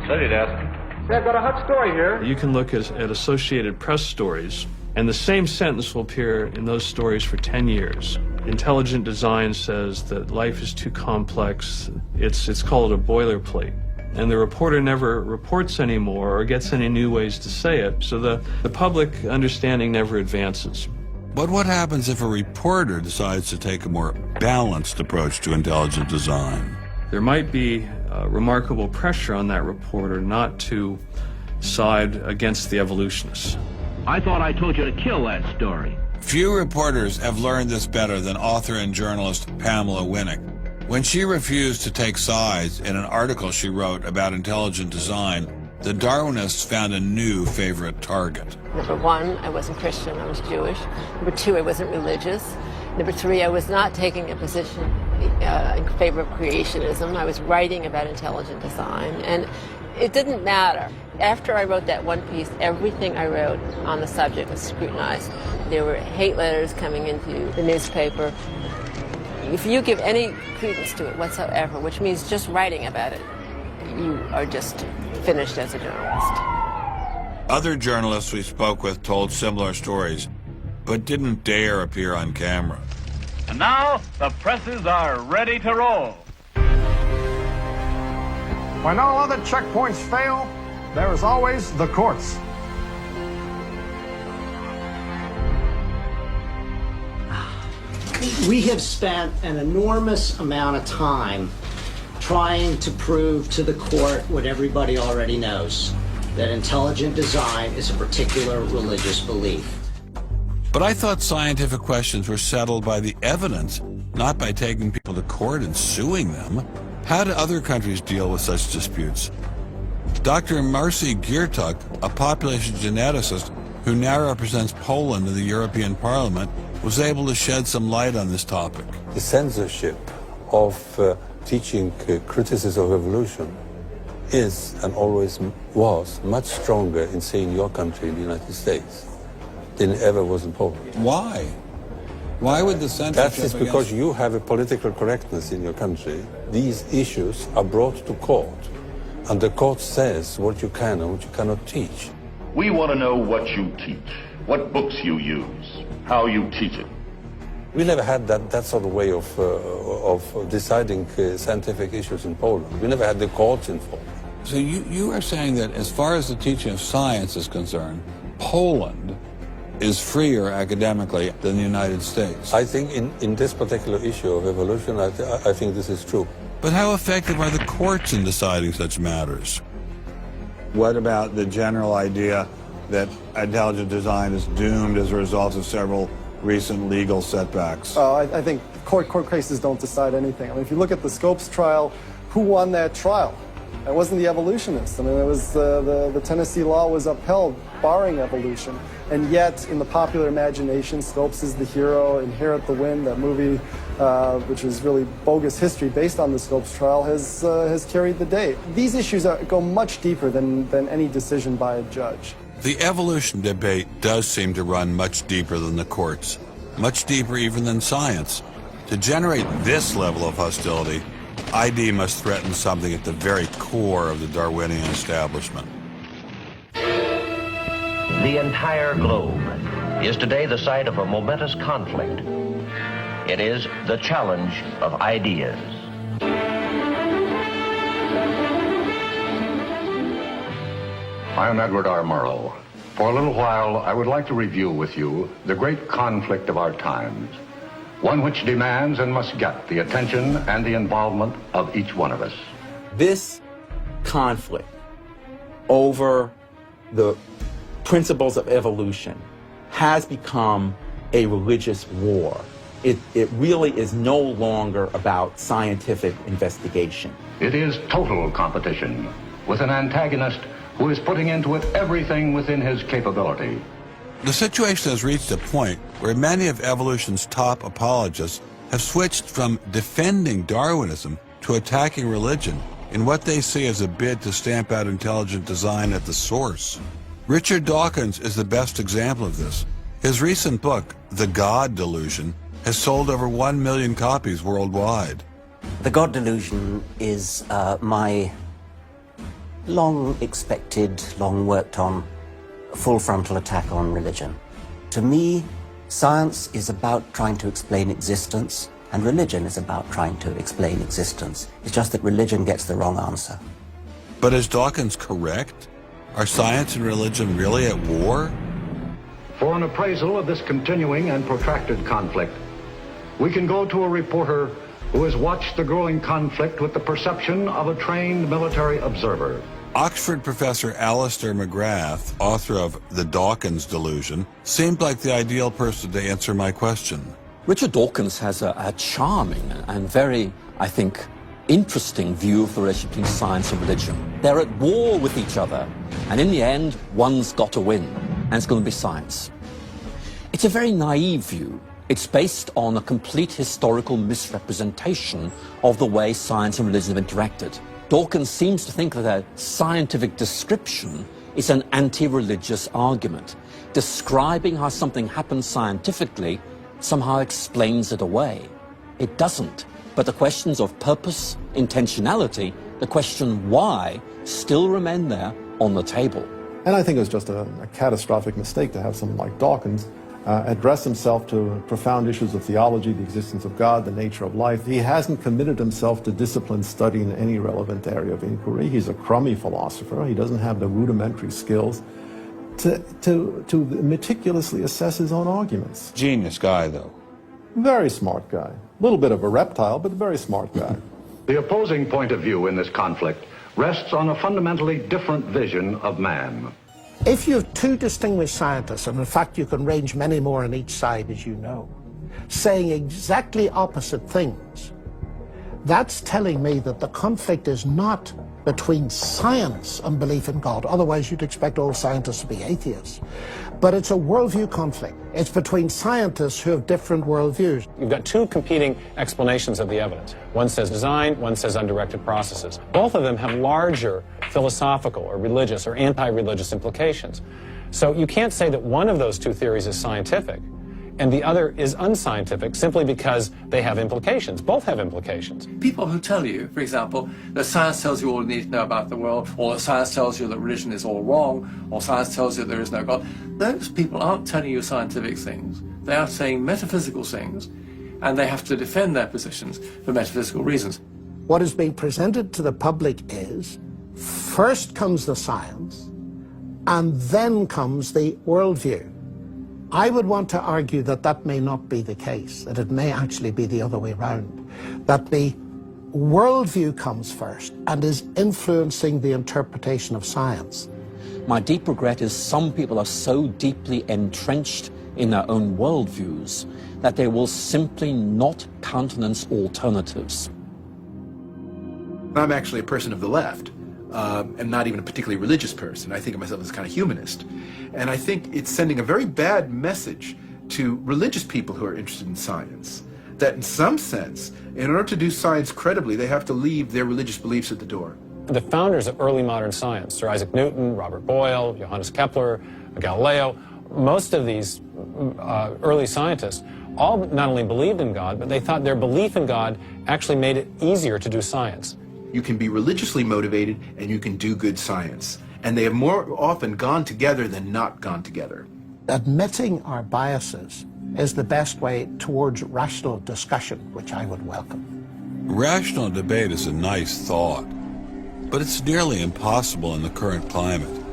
Study desk. I've got a hot story here. You can look at Associated Press stories, and the same sentence will appear in those stories for 10 years. Intelligent design says that life is too complex. It's called a boilerplate. And the reporter never reports anymore or gets any new ways to say it, so the public understanding never advances. But what happens if a reporter decides to take a more balanced approach to intelligent design? There might be remarkable pressure on that reporter not to side against the evolutionists. I thought I told you to kill that story. Few reporters have learned this better than author and journalist Pamela Winnick. When she refused to take sides in an article she wrote about intelligent design, the Darwinists found a new favorite target. Number one, I wasn't Christian, I was Jewish. Number two, I wasn't religious. Number three, I was not taking a position in favor of creationism. I was writing about intelligent design, and it didn't matter. After I wrote that one piece, everything I wrote on the subject was scrutinized. There were hate letters coming into the newspaper. If you give any credence to it whatsoever, which means just writing about it, you are just finished as a journalist. Other journalists we spoke with told similar stories, but didn't dare appear on camera. And now, the presses are ready to roll. When all other checkpoints fail, there is always the courts. We have spent an enormous amount of time trying to prove to the court what everybody already knows, that intelligent design is a particular religious belief. But I thought scientific questions were settled by the evidence, not by taking people to court and suing them. How do other countries deal with such disputes? Dr. Marcy Giertuk, a population geneticist who now represents Poland in the European Parliament, was able to shed some light on this topic. The censorship of teaching criticism of evolution is and always was much stronger in, say, in your country, in the United States, than it ever was in Poland. Why? Why would the censorship? That is because you have a political correctness in your country. These issues are brought to court And the court says what you can and what you cannot teach. We want to know what you teach, what books you use, how you teach it. We never had that sort of way of deciding scientific issues in Poland. We never had the courts involved. So you are saying that as far as the teaching of science is concerned, Poland is freer academically than the United States? I think in this particular issue of evolution, I think this is true. But how effective are the courts in deciding such matters? What about the general idea that intelligent design is doomed as a result of several recent legal setbacks? I think court cases don't decide anything. I mean, if you look at the Scopes trial, who won that trial? It wasn't the evolutionists. I mean, it was the Tennessee law was upheld, barring evolution. And yet, in the popular imagination, Scopes is the hero. Inherit the Wind, that movie, which is really bogus history based on the Scopes trial, has carried the day. These issues go much deeper than any decision by a judge. The evolution debate does seem to run much deeper than the courts, much deeper even than science. To generate this level of hostility, ID must threaten something at the very core of the Darwinian establishment. The entire globe is today the site of a momentous conflict. It is the challenge of ideas. I am Edward R. Murrow. For a little while, I would like to review with you the great conflict of our times, one which demands and must get the attention and the involvement of each one of us. This conflict over the principles of evolution has become a religious war. It really is no longer about scientific investigation. It is total competition with an antagonist who is putting into it everything within his capability. The situation has reached a point where many of evolution's top apologists have switched from defending Darwinism to attacking religion in what they see as a bid to stamp out intelligent design at the source. Richard Dawkins is the best example of this. His recent book, The God Delusion, has sold over 1 million copies worldwide. The God Delusion is my long-expected, long-worked-on, full-frontal attack on religion. To me, science is about trying to explain existence, and religion is about trying to explain existence. It's just that religion gets the wrong answer. But is Dawkins correct? Are science and religion really at war? For an appraisal of this continuing and protracted conflict, we can go to a reporter who has watched the growing conflict with the perception of a trained military observer. Oxford professor Alistair McGrath, author of The Dawkins Delusion, seemed like the ideal person to answer my question. Richard Dawkins has a charming and very, I think, interesting view of the relationship between science and religion. They're at war with each other, and in the end, one's got to win, and it's going to be science. It's a very naive view. It's based on a complete historical misrepresentation of the way science and religion have interacted. Dawkins seems to think that a scientific description is an anti-religious argument. Describing how something happens scientifically somehow explains it away. It doesn't. But the questions of purpose, intentionality, the question why, still remain there on the table. And I think it was just a catastrophic mistake to have someone like Dawkins address himself to profound issues of theology, the existence of God, the nature of life. He hasn't committed himself to disciplined study in any relevant area of inquiry. He's a crummy philosopher. He doesn't have the rudimentary skills to meticulously assess his own arguments. Genius guy, though. Very smart guy. A little bit of a reptile, but a very smart guy. The opposing point of view in this conflict rests on a fundamentally different vision of man. If you have two distinguished scientists, and in fact you can range many more on each side, as you know, saying exactly opposite things, that's telling me that the conflict is not between science and belief in God. Otherwise you'd expect all scientists to be atheists. But it's a worldview conflict. It's between scientists who have different worldviews. You've got two competing explanations of the evidence. One says design, one says undirected processes. Both of them have larger philosophical or religious or anti-religious implications. So you can't say that one of those two theories is scientific and the other is unscientific simply because they have implications. Both have implications. People who tell you, for example, that science tells you all you need to know about the world, or that science tells you that religion is all wrong, or science tells you there is no God, those people aren't telling you scientific things. They are saying metaphysical things, and they have to defend their positions for metaphysical reasons. What is being presented to the public is, first comes the science, and then comes the worldview. I would want to argue that that may not be the case, that it may actually be the other way around, that the worldview comes first and is influencing the interpretation of science. My deep regret is some people are so deeply entrenched in their own worldviews that they will simply not countenance alternatives. I'm actually a person of the left. And not even a particularly religious person. I think of myself as kind of humanist. And I think it's sending a very bad message to religious people who are interested in science, that in some sense, in order to do science credibly, they have to leave their religious beliefs at the door. The founders of early modern science, Sir Isaac Newton, Robert Boyle, Johannes Kepler, Galileo, most of these early scientists all not only believed in God, but they thought their belief in God actually made it easier to do science. You can be religiously motivated and you can do good science. And they have more often gone together than not gone together. Admitting our biases is the best way towards rational discussion, which I would welcome. Rational debate is a nice thought, but it's nearly impossible in the current climate.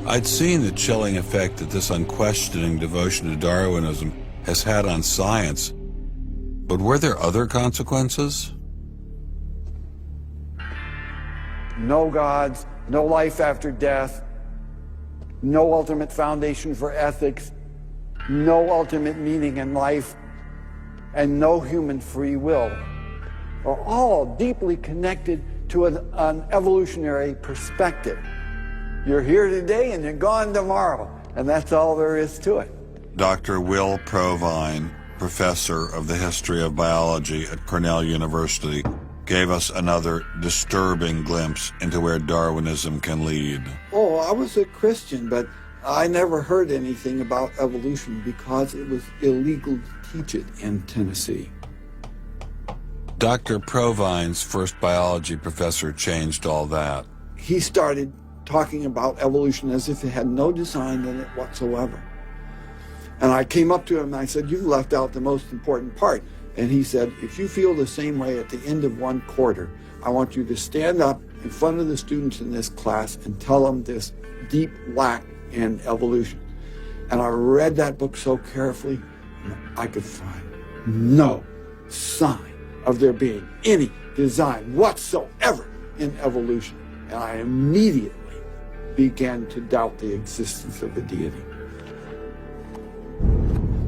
I'd seen the chilling effect that this unquestioning devotion to Darwinism has had on science, but were there other consequences? No gods, no life after death, no ultimate foundation for ethics, no ultimate meaning in life, and no human free will are all deeply connected to an evolutionary perspective. You're here today and you're gone tomorrow, and that's all there is to it. Dr. Will Provine, professor of the history of biology at Cornell University, gave us another disturbing glimpse into where Darwinism can lead. Oh, I was a Christian, but I never heard anything about evolution because it was illegal to teach it in Tennessee. Dr. Provine's first biology professor changed all that. He started talking about evolution as if it had no design in it whatsoever. And I came up to him and I said, "You've left out the most important part." And he said, "If you feel the same way at the end of one quarter, I want you to stand up in front of the students in this class and tell them this deep lack in evolution." And I read that book so carefully, and I could find no sign of there being any design whatsoever in evolution. And I immediately began to doubt the existence of a deity.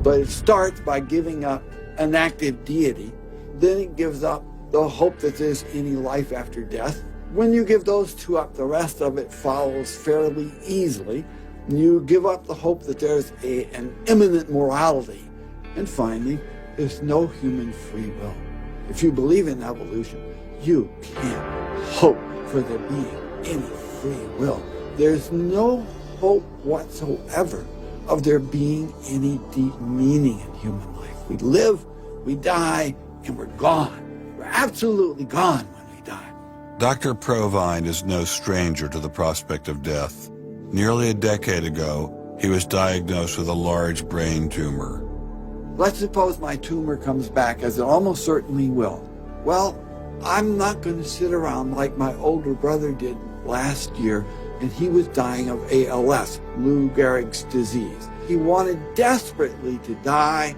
But it starts by giving up an active deity, then it gives up the hope that there's any life after death. When you give those two up, the rest of it follows fairly easily. You give up the hope that there's an imminent morality. And finally, there's no human free will. If you believe in evolution, you can't hope for there being any free will. There's no hope whatsoever of there being any deep meaning in human life. We live, we die, and we're gone. We're absolutely gone when we die. Dr. Provine is no stranger to the prospect of death. Nearly a decade ago, he was diagnosed with a large brain tumor. Let's suppose my tumor comes back, as it almost certainly will. Well, I'm not going to sit around like my older brother did last year, and he was dying of ALS, Lou Gehrig's disease. He wanted desperately to die,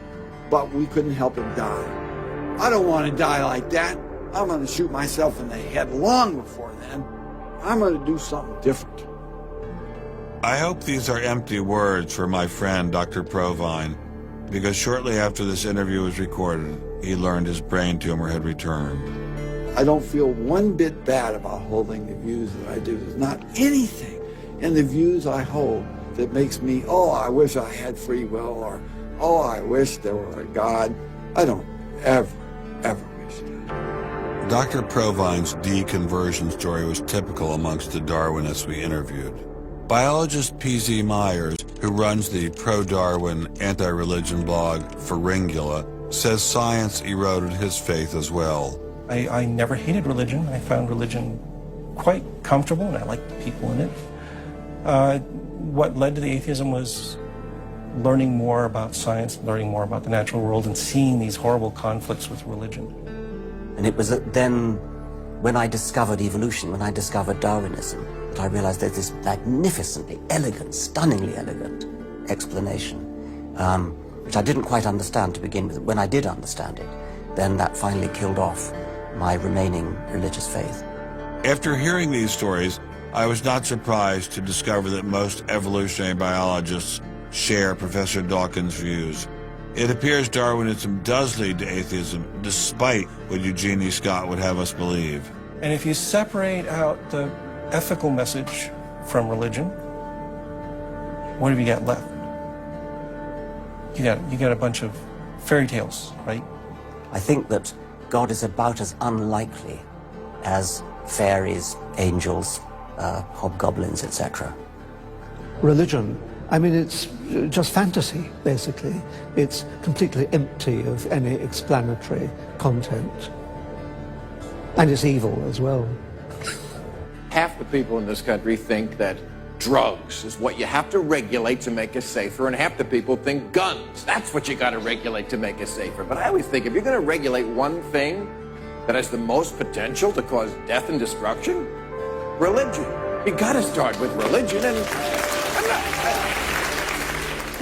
but we couldn't help him die. I don't want to die like that. I'm going to shoot myself in the head long before then. I'm going to do something different. I hope these are empty words for my friend, Dr. Provine, because shortly after this interview was recorded, he learned his brain tumor had returned. I don't feel one bit bad about holding the views that I do. There's not anything in the views I hold that makes me, oh, I wish I had free will, or, oh, I wish there were a God. I don't ever wish that. Dr. Provine's deconversion story was typical amongst the Darwinists we interviewed. Biologist P.Z. Myers, who runs the pro-Darwin, anti-religion blog Pharyngula, says science eroded his faith as well. I never hated religion. I found religion quite comfortable, and I liked the people in it. What led to the atheism was learning more about science, learning more about the natural world, and seeing these horrible conflicts with religion. And it was then, when I discovered evolution, when I discovered Darwinism, that I realized there's this magnificently elegant, stunningly elegant explanation, which I didn't quite understand to begin with. When I did understand it, then that finally killed off my remaining religious faith. After hearing these stories, I was not surprised to discover that most evolutionary biologists share Professor Dawkins' views. It appears Darwinism does lead to atheism, despite what Eugenie Scott would have us believe. And if you separate out the ethical message from religion, what have you got left? You got a bunch of fairy tales, right? I think that God is about as unlikely as fairies, angels, hobgoblins, etc. Religion, I mean, it's just fantasy, basically. It's completely empty of any explanatory content. And it's evil as well. Half the people in this country think that drugs is what you have to regulate to make us safer, and half the people think guns, that's what you got to regulate to make us safer. But I always think if you're going to regulate one thing that has the most potential to cause death and destruction, religion. You got to start with religion, and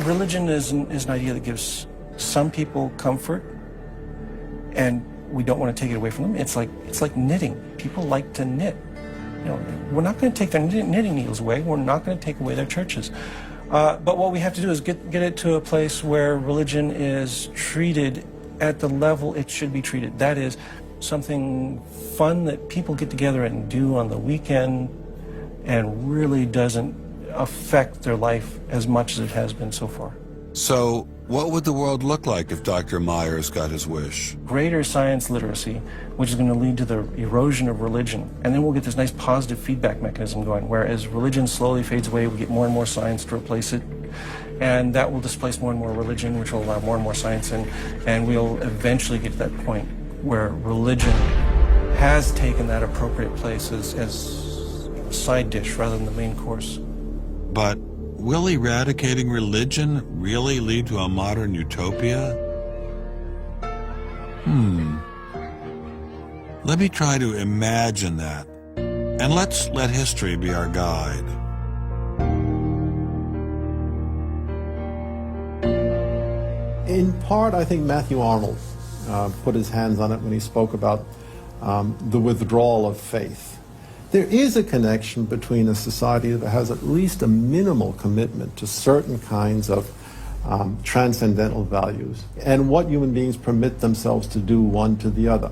religion is an idea that gives some people comfort, and we don't want to take it away from them. It's like knitting. People like to knit. You know, we're not going to take their knitting needles away. We're not going to take away their churches. But what we have to do is get it to a place where religion is treated at the level it should be treated. That is something fun that people get together and do on the weekend and really doesn't affect their life as much as it has been so far. So, what would the world look like if Dr. Myers got his wish? Greater science literacy, which is going to lead to the erosion of religion. And then we'll get this nice positive feedback mechanism going, where as religion slowly fades away, we get more and more science to replace it. And that will displace more and more religion, which will allow more and more science in. And we'll eventually get to that point where religion has taken that appropriate place as a side dish rather than the main course. But will eradicating religion really lead to a modern utopia? Let me try to imagine that. And let's let history be our guide. In part, I think Matthew Arnold put his hands on it when he spoke about the withdrawal of faith. There is a connection between a society that has at least a minimal commitment to certain kinds of transcendental values and what human beings permit themselves to do one to the other.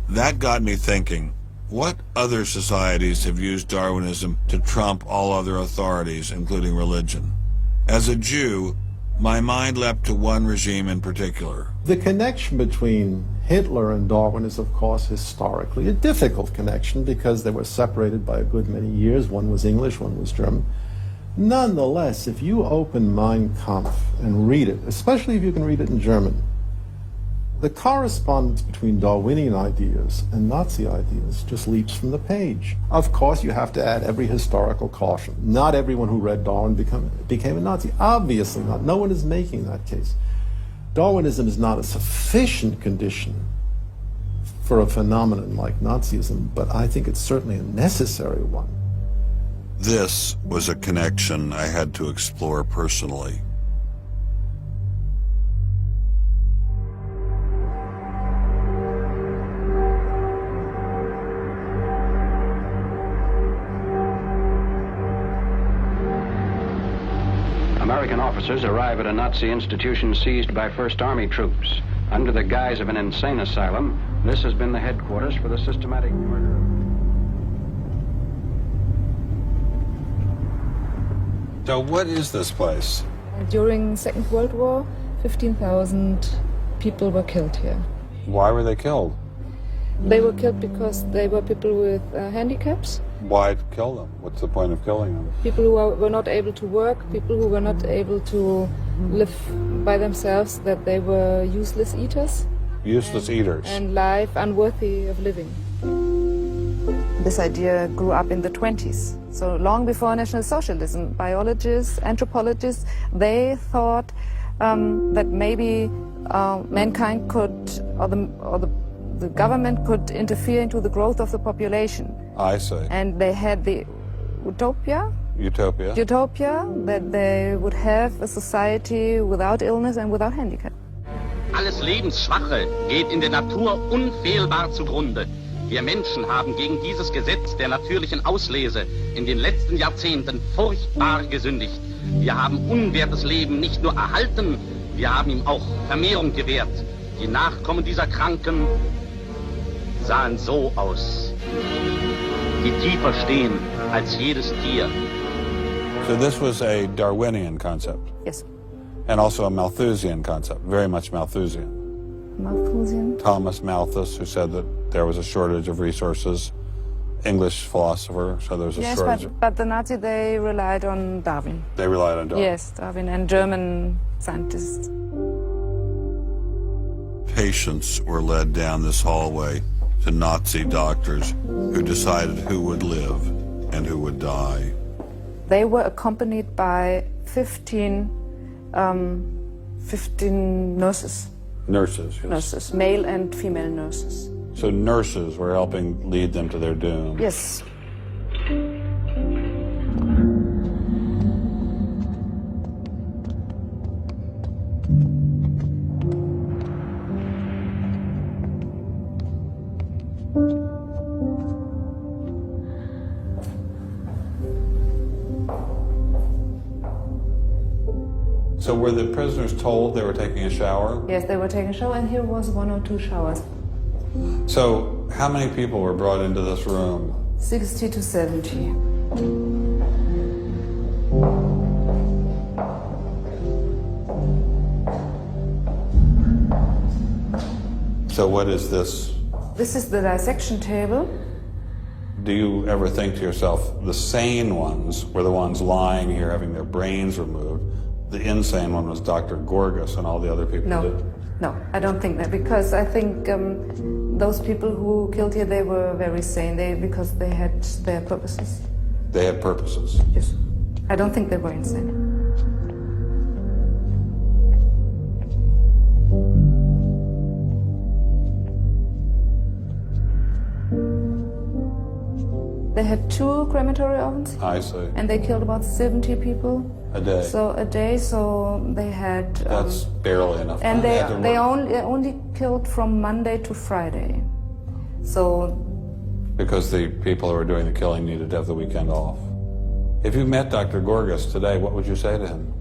That got me thinking, what other societies have used Darwinism to trump all other authorities, including religion? As a Jew, my mind leapt to one regime in particular. The connection between Hitler and Darwin is, of course, historically a difficult connection because they were separated by a good many years. One was English, one was German. Nonetheless, if you open Mein Kampf and read it, especially if you can read it in German, the correspondence between Darwinian ideas and Nazi ideas just leaps from the page. Of course, you have to add every historical caution. Not everyone who read Darwin became a Nazi. Obviously not. No one is making that case. Darwinism is not a sufficient condition for a phenomenon like Nazism, but I think it's certainly a necessary one. This was a connection I had to explore personally. American officers arrive at a Nazi institution seized by First Army troops. Under the guise of an insane asylum, this has been the headquarters for the systematic murder. So what is this place? During the Second World War, 15,000 people were killed here. Why were they killed? They were killed because they were people with handicaps, Why kill them? What's the point of killing them? People who were not able to work, people who were not able to live by themselves, that they were useless eaters. Useless eaters. And life unworthy of living. This idea grew up in the 20s. So long before National Socialism, biologists, anthropologists, they thought that maybe mankind could, or the government could interfere into the growth of the population. I see. And they had the utopia that they would have a society without illness and without handicap. Alles Lebensschwache geht in der Natur unfehlbar zugrunde. Wir Menschen haben gegen dieses Gesetz der natürlichen Auslese in den letzten Jahrzehnten furchtbar gesündigt. Wir haben unwertes Leben nicht nur erhalten, wir haben ihm auch Vermehrung gewährt. Die Nachkommen dieser Kranken sahen so aus, die tiefer stehen als jedes Tier. So this was a Darwinian concept? Yes. And also a Malthusian concept, very much Malthusian. Malthusian? Thomas Malthus, who said that there was a shortage of resources. English philosopher, so there was a shortage. Yes, but the Nazis, they relied on Darwin. They relied on Darwin? Yes, Darwin and German scientists. Patients were led down this hallway to Nazi doctors who decided who would live and who would die. They were accompanied by 15 nurses. Nurses, yes. Nurses, male and female nurses. So nurses were helping lead them to their doom. Yes. So were the prisoners told they were taking a shower? Yes, they were taking a shower, and here was 1 or 2 showers. So how many people were brought into this room? 60 to 70. So what is this? This is the dissection table. Do you ever think to yourself, the sane ones were the ones lying here having their brains removed? The insane one was Dr. Gorgas and all the other people No. did? No, I don't think that, because I think those people who killed here, they were very sane, because they had their purposes. They had purposes? Yes. I don't think they were insane. They had 2 crematory ovens. I see. And they killed about 70 people. A day? So a day, so they had... That's barely enough and time. they only killed from Monday to Friday. So... Because the people who were doing the killing needed to have the weekend off. If you met Dr. Gorgas today, what would you say to him?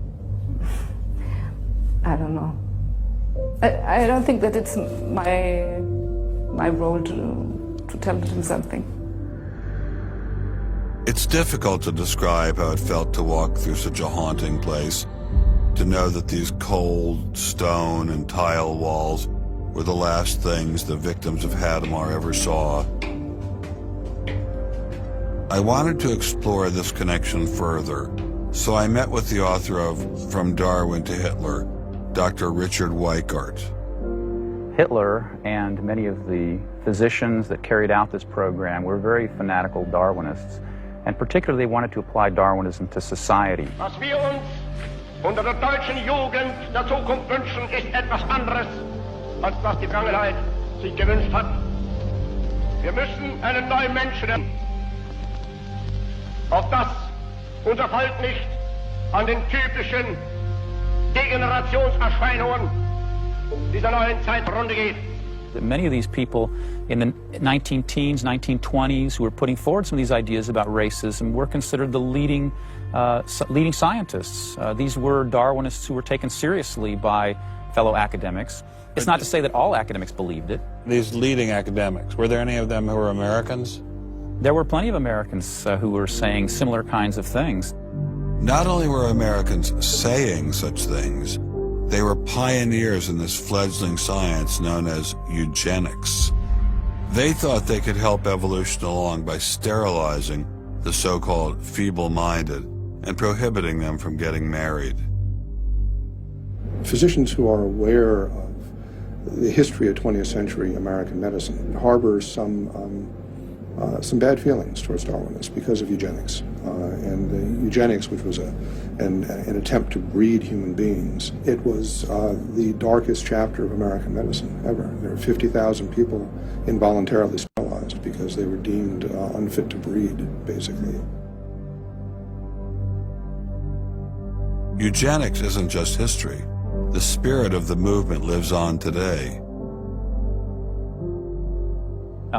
I don't know. I don't think that it's my role to tell him something. It's difficult to describe how it felt to walk through such a haunting place, to know that these cold stone and tile walls were the last things the victims of Hadamar ever saw. I wanted to explore this connection further, so I met with the author of From Darwin to Hitler, Dr. Richard Weikart. Hitler and many of the physicians that carried out this program were very fanatical Darwinists, and particularly wanted to apply Darwinism to society. Was wir uns unter der deutschen Jugend der Zukunft wünschen, ist etwas anderes, als was die Vergangenheit sich gewünscht hat. Wir müssen einen neuen Menschen, auf das unser Volk nicht an den typischen Degenerationserscheinungen dieser neuen Zeit zugrunde geht. Many of these people in the 19-teens, 1920s, who were putting forward some of these ideas about racism were considered the leading scientists. These were Darwinists who were taken seriously by fellow academics. It's not to say that all academics believed it. These leading academics, were there any of them who were Americans? There were plenty of Americans who were saying similar kinds of things. Not only were Americans saying such things, they were pioneers in this fledgling science known as eugenics. They thought they could help evolution along by sterilizing the so-called feeble-minded, and prohibiting them from getting married. Physicians who are aware of the history of 20th century American medicine harbor some bad feelings towards Darwinists because of eugenics. And eugenics, which was an attempt to breed human beings, it was the darkest chapter of American medicine ever. There were 50,000 people involuntarily sterilized because they were deemed unfit to breed, basically. Eugenics isn't just history. The spirit of the movement lives on today.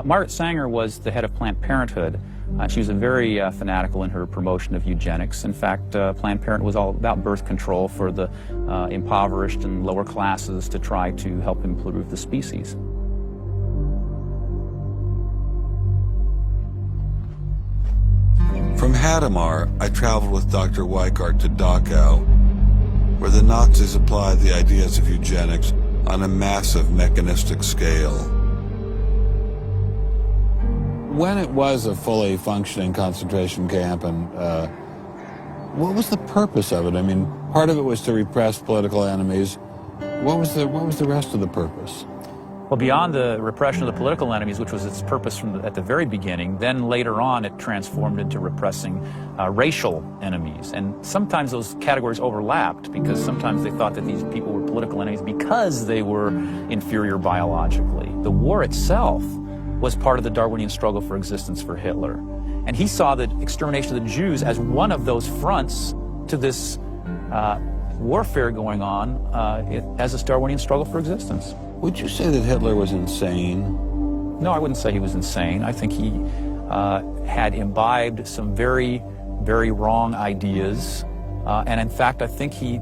Margaret Sanger was the head of Planned Parenthood. She was very fanatical in her promotion of eugenics. In fact, Planned Parenthood was all about birth control for the impoverished and lower classes to try to help improve the species. From Hadamar, I traveled with Dr. Weikart to Dachau, where the Nazis applied the ideas of eugenics on a massive mechanistic scale. When it was a fully functioning concentration camp, and what was the purpose of it? I mean, part of it was to repress political enemies. What was the rest of the purpose? Well, beyond the repression of the political enemies, which was its purpose at the very beginning, then later on it transformed into repressing racial enemies. And sometimes those categories overlapped because sometimes they thought that these people were political enemies because they were inferior biologically. The war itself was part of the Darwinian struggle for existence for Hitler. And he saw the extermination of the Jews as one of those fronts to this warfare going on as this Darwinian struggle for existence. Would you say that Hitler was insane? No, I wouldn't say he was insane. I think he had imbibed some very, very wrong ideas. And in fact, I think he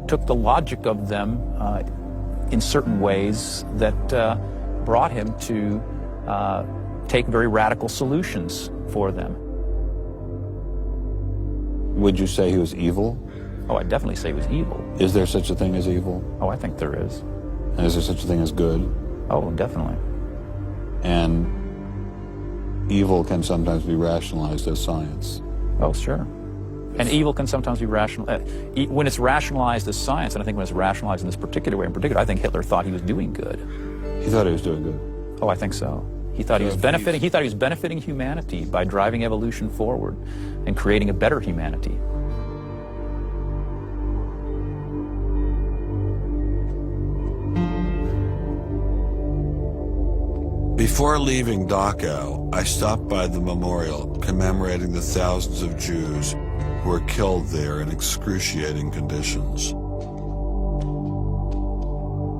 took the logic of them in certain ways that brought him to take very radical solutions for them. Would you say he was evil? Oh, I'd definitely say he was evil. Is there such a thing as evil? Oh, I think there is. And is there such a thing as good? Oh, definitely. And evil can sometimes be rationalized as science. Oh, sure. And evil can sometimes be rational. When it's rationalized as science, and I think when it's rationalized in this particular way, in particular, I think Hitler thought he was doing good. He thought he was doing good? Oh, I think so. He thought he was benefiting. He thought he was benefiting humanity by driving evolution forward and creating a better humanity. Before leaving Dachau, I stopped by the memorial commemorating the thousands of Jews who were killed there in excruciating conditions.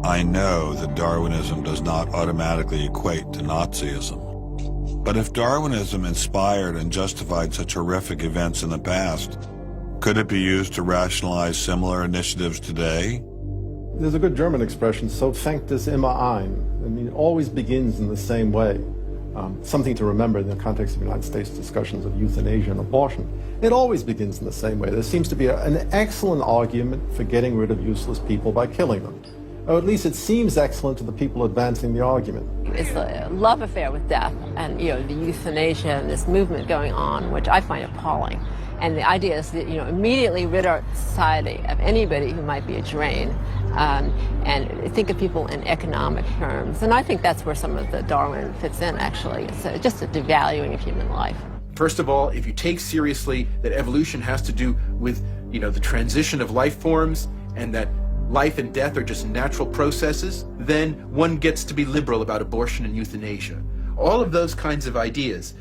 I know that Darwinism does not automatically equate to Nazism. But if Darwinism inspired and justified such horrific events in the past, could it be used to rationalize similar initiatives today? There's a good German expression, so fängt es immer ein. I mean, it always begins in the same way. Something to remember in the context of United States discussions of euthanasia and abortion. It always begins in the same way. There seems to be an excellent argument for getting rid of useless people by killing them. Or at least it seems excellent to the people advancing the argument. It's a love affair with death, and the euthanasia and this movement going on, which I find appalling. And the idea is that immediately rid our society of anybody who might be a drain, and think of people in economic terms. And I think that's where some of the Darwin fits in. Actually, it's just a devaluing of human life. First of all, if you take seriously that evolution has to do with the transition of life forms and that life and death are just natural processes, then one gets to be liberal about abortion and euthanasia. All of those kinds of ideas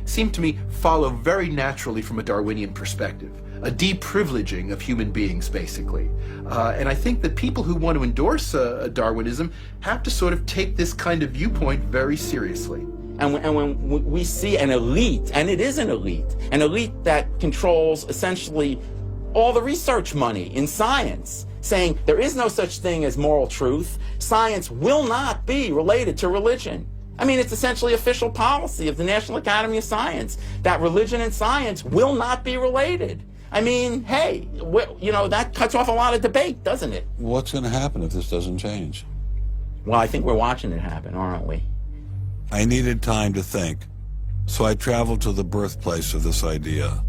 seem to me follow very naturally from a Darwinian perspective, a deprivileging of human beings, basically. And I think that people who want to endorse Darwinism have to sort of take this kind of viewpoint very seriously. And when we see an elite, and it is an elite that controls essentially all the research money in science, saying there is no such thing as moral truth, science will not be related to religion. I mean, it's essentially official policy of the National Academy of Science that religion and science will not be related. I mean, hey, that cuts off a lot of debate, doesn't it? What's going to happen if this doesn't change? Well, I think we're watching it happen, aren't we? I needed time to think, So I traveled to the birthplace of this idea.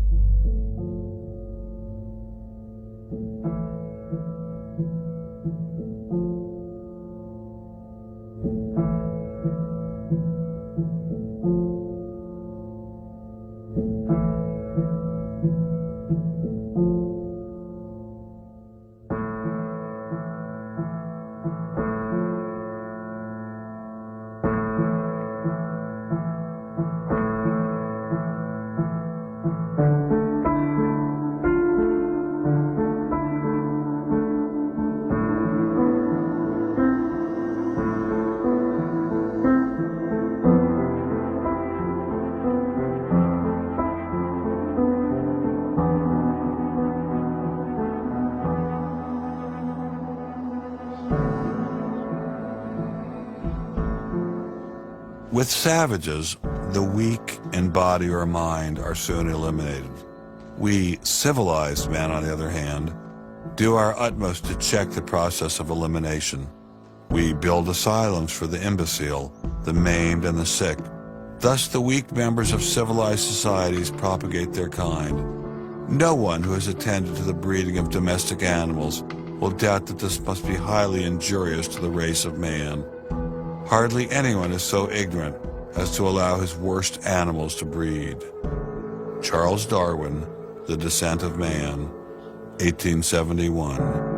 With savages, the weak in body or mind are soon eliminated. We civilized men, on the other hand, do our utmost to check the process of elimination. We build asylums for the imbecile, the maimed, and the sick. Thus, the weak members of civilized societies propagate their kind. No one who has attended to the breeding of domestic animals will doubt that this must be highly injurious to the race of man. Hardly anyone is so ignorant as to allow his worst animals to breed. Charles Darwin, The Descent of Man, 1871.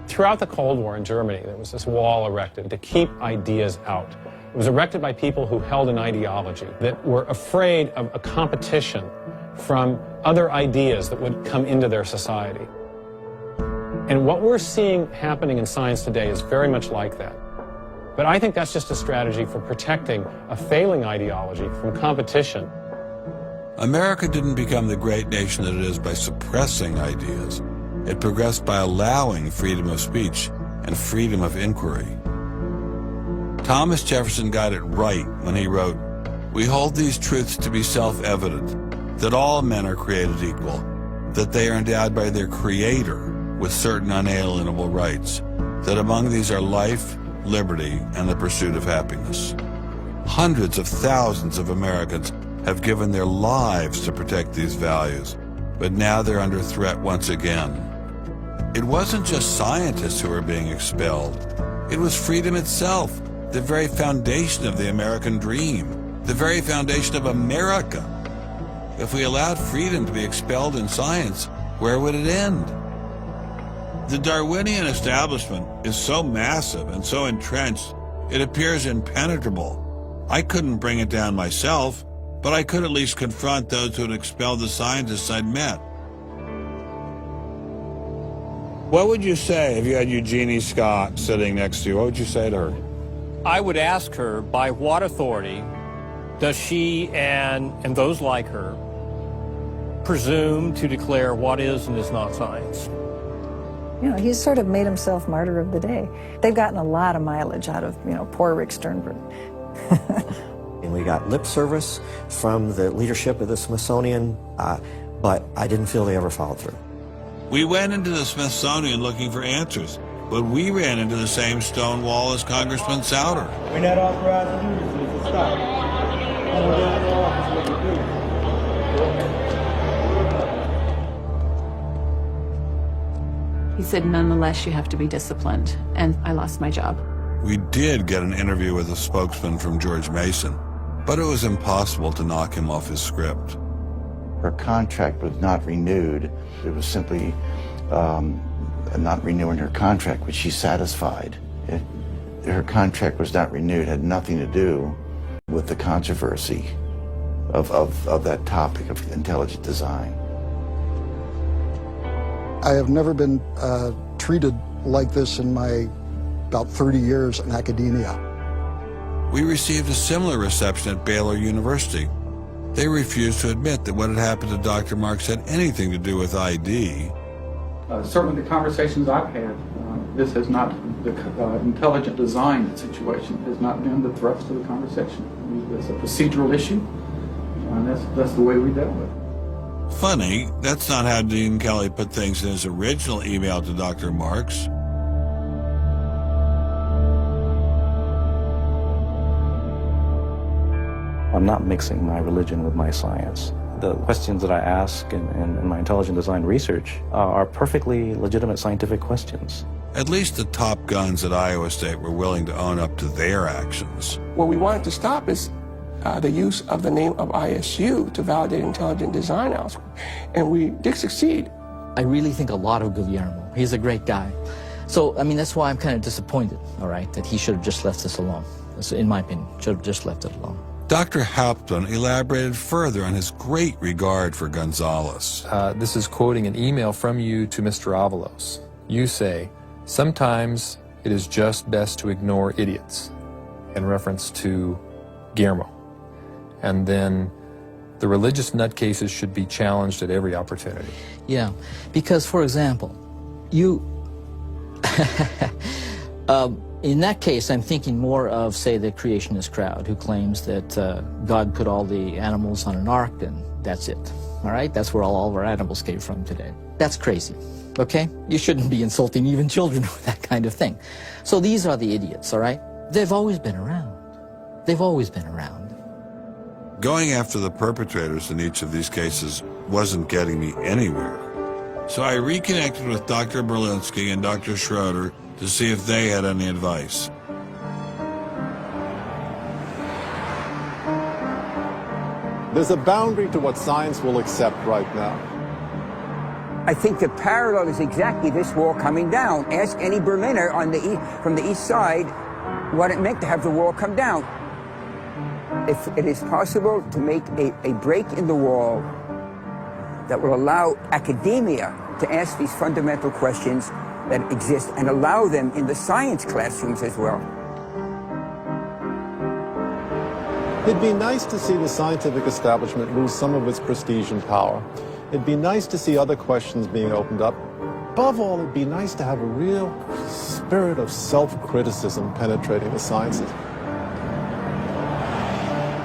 Throughout the Cold War in Germany, there was this wall erected to keep ideas out. It was erected by people who held an ideology, that were afraid of a competition from other ideas that would come into their society. And what we're seeing happening in science today is very much like that. But I think that's just a strategy for protecting a failing ideology from competition. America didn't become the great nation that it is by suppressing ideas. It progressed by allowing freedom of speech and freedom of inquiry. Thomas Jefferson got it right when he wrote, "We hold these truths to be self-evident, that all men are created equal, that they are endowed by their Creator with certain unalienable rights, that among these are life, liberty, and the pursuit of happiness." Hundreds of thousands of Americans have given their lives to protect these values, but now they're under threat once again. It wasn't just scientists who were being expelled. It was freedom itself, the very foundation of the American dream, the very foundation of America. If we allowed freedom to be expelled in science, where would it end? The Darwinian establishment is so massive and so entrenched, it appears impenetrable. I couldn't bring it down myself, but I could at least confront those who had expelled the scientists I'd met. What would you say if you had Eugenie Scott sitting next to you? What would you say to her? I would ask her, by what authority does she and those like her presume to declare what is and is not science. You know, he's sort of made himself martyr of the day. They've gotten a lot of mileage out of, you know, poor Rick Sternberg. And we got lip service from the leadership of the Smithsonian, but I didn't feel they ever followed through. We went into the Smithsonian looking for answers, but we ran into the same stone wall as Congressman Souter. We're not authorized to do this, it's a stop. And we're down in the office what we do. He said, nonetheless, you have to be disciplined, and I lost my job. We did get an interview with a spokesman from George Mason, but it was impossible to knock him off his script. Her contract was not renewed. It was simply not renewing her contract, which she satisfied. Her contract was not renewed, had nothing to do with the controversy of that topic of intelligent design. I have never been treated like this in my about 30 years in academia. We received a similar reception at Baylor University. They refused to admit that what had happened to Dr. Marks had anything to do with ID. Certainly the conversations I've had, this has not, the intelligent design situation has not been the thrust of the conversation. It's a procedural issue, and that's the way we dealt with it. Funny, that's not how Dean Kelly put things in his original email to Dr. Marks. I'm not mixing my religion with my science. The questions that I ask in my intelligent design research are perfectly legitimate scientific questions. At least the top guns at Iowa State were willing to own up to their actions. What we wanted to stop is the use of the name of ISU to validate intelligent design elsewhere, and we did succeed. I really think a lot of Guillermo. He's a great guy. So, I mean, that's why I'm kind of disappointed, all right, that he should have just left this alone. So, in my opinion, should have just left it alone. Dr. Hauptmann elaborated further on his great regard for Gonzalez. This is quoting an email from you to Mr. Avalos. You say, sometimes it is just best to ignore idiots, in reference to Guillermo. And then the religious nutcases should be challenged at every opportunity. Yeah, because, for example, you... in that case, I'm thinking more of, say, the creationist crowd who claims that God put all the animals on an ark and that's it. All right? That's where all of our animals came from today. That's crazy. Okay? You shouldn't be insulting even children with that kind of thing. So these are the idiots, all right? They've always been around. They've always been around. Going after the perpetrators in each of these cases wasn't getting me anywhere. So I reconnected with Dr. Berlinski and Dr. Schroeder to see if they had any advice. There's a boundary to what science will accept right now. I think the parallel is exactly this wall coming down. Ask any Berliner on from the east side what it meant to have the wall come down. If it is possible to make a break in the wall that will allow academia to ask these fundamental questions that exist and allow them in the science classrooms as well. It'd be nice to see the scientific establishment lose some of its prestige and power. It'd be nice to see other questions being opened up. Above all, it'd be nice to have a real spirit of self-criticism penetrating the sciences.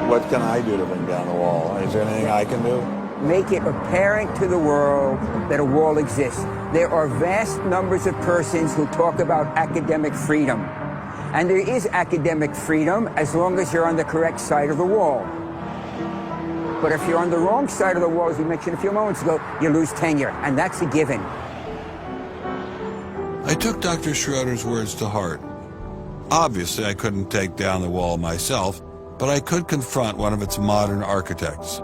What can I do to bring down the wall? Is there anything I can do? Make it apparent to the world that a wall exists. There are vast numbers of persons who talk about academic freedom. And there is academic freedom as long as you're on the correct side of the wall. But if you're on the wrong side of the wall, as we mentioned a few moments ago, you lose tenure, and that's a given. I took Dr. Schroeder's words to heart. Obviously, I couldn't take down the wall myself, but I could confront one of its modern architects.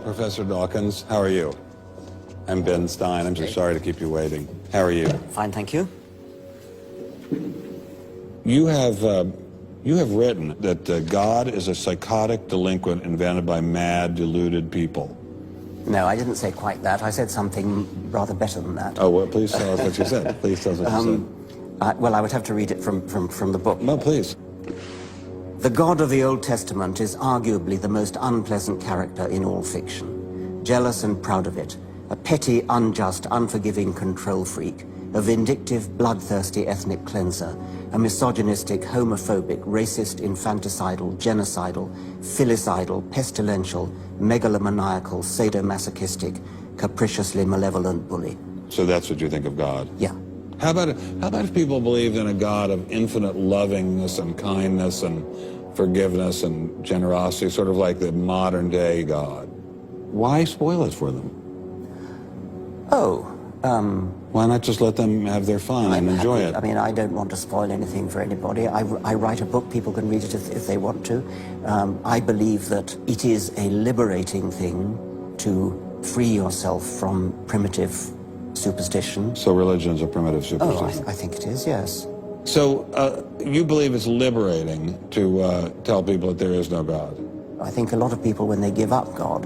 Professor Dawkins. How are you? I'm Ben Stein. I'm so sorry to keep you waiting. How are you? Fine, thank you. You have written that God is a psychotic delinquent invented by mad, deluded people. No, I didn't say quite that. I said something rather better than that. Oh, well, please tell us what you said. Please tell us what you said. Well, I would have to read it from the book. No, please. The God of the Old Testament is arguably the most unpleasant character in all fiction. Jealous and proud of it, a petty, unjust, unforgiving control freak, a vindictive, bloodthirsty ethnic cleanser, a misogynistic, homophobic, racist, infanticidal, genocidal, filicidal, pestilential, megalomaniacal, sadomasochistic, capriciously malevolent bully. So that's what you think of God? Yeah. How about if people believed in a God of infinite lovingness and kindness and forgiveness and generosity, sort of like the modern day God? Why spoil it for them? Why not just let them have their fun and enjoy it? I mean, I don't want to spoil anything for anybody. I write a book, people can read it if they want to. I believe that it is a liberating thing to free yourself from primitive superstition. So religion's a primitive superstition? Oh, I think it is, yes. So you believe it's liberating to tell people that there is no God? I think a lot of people, when they give up God,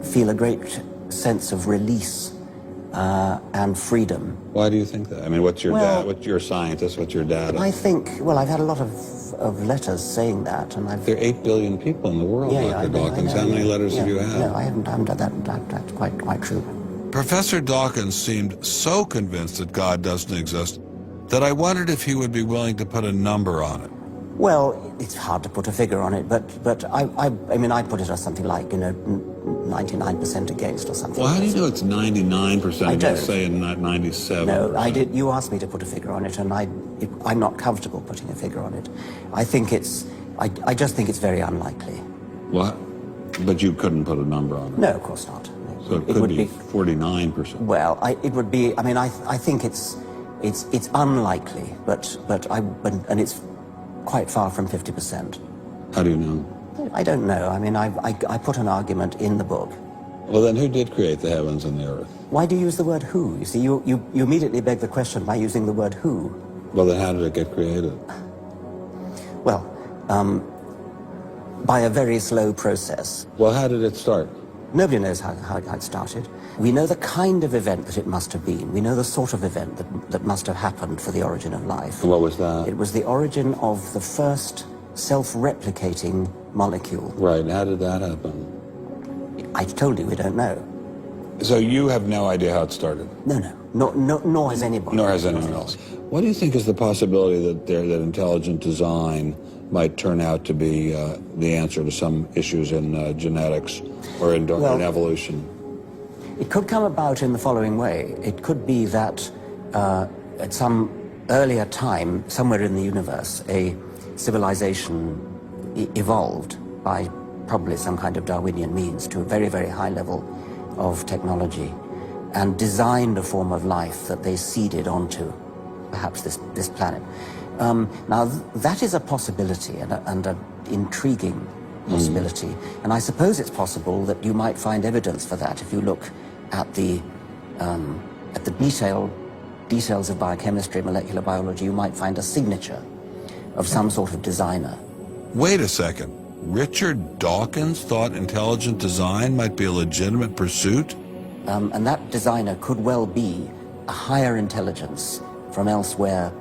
feel a great sense of release and freedom. Why do you think that? I mean, what's your dad? What's your scientist? What's your data? I think, well, I've had a lot of letters saying that, and I've... There are 8 billion people in the world, Dr. Dawkins. How many letters have you had? No, I haven't done that. That's quite true. Professor Dawkins seemed so convinced that God doesn't exist that I wondered if he would be willing to put a number on it. Well, it's hard to put a figure on it, but I mean, I put it as something like, 99% against or something. Well, how do you know it's 99% I against, say, and not 97%? No, I did. You asked me to put a figure on it, and I'm not comfortable putting a figure on it. I think I just think it's very unlikely. What? But you couldn't put a number on it? No, of course not. So it could be 49%. Well, it would be. I mean, I think it's unlikely, but it's quite far from 50%. How do you know? I don't know. I mean, I put an argument in the book. Well, then who did create the heavens and the earth? Why do you use the word who? You see, you immediately beg the question by using the word who. Well, then how did it get created? Well, by a very slow process. Well, how did it start? Nobody knows how it started. We know the kind of event that it must have been. We know the sort of event that must have happened for the origin of life. And what was that? It was the origin of the first self-replicating molecule. Right, and how did that happen? I told you we don't know. So you have no idea how it started? No, nor has anybody. Nor has anyone else. What do you think is the possibility that intelligent design might turn out to be the answer to some issues in genetics or in evolution? It could come about in the following way. It could be that at some earlier time, somewhere in the universe, a civilization evolved by probably some kind of Darwinian means to a very, very high level of technology and designed a form of life that they seeded onto perhaps this planet. Now, that is a possibility and an intriguing possibility. And I suppose it's possible that you might find evidence for that if you look at the details of biochemistry, molecular biology. You might find a signature of some sort of designer. Wait a second. Richard Dawkins thought intelligent design might be a legitimate pursuit? And that designer could well be a higher intelligence from elsewhere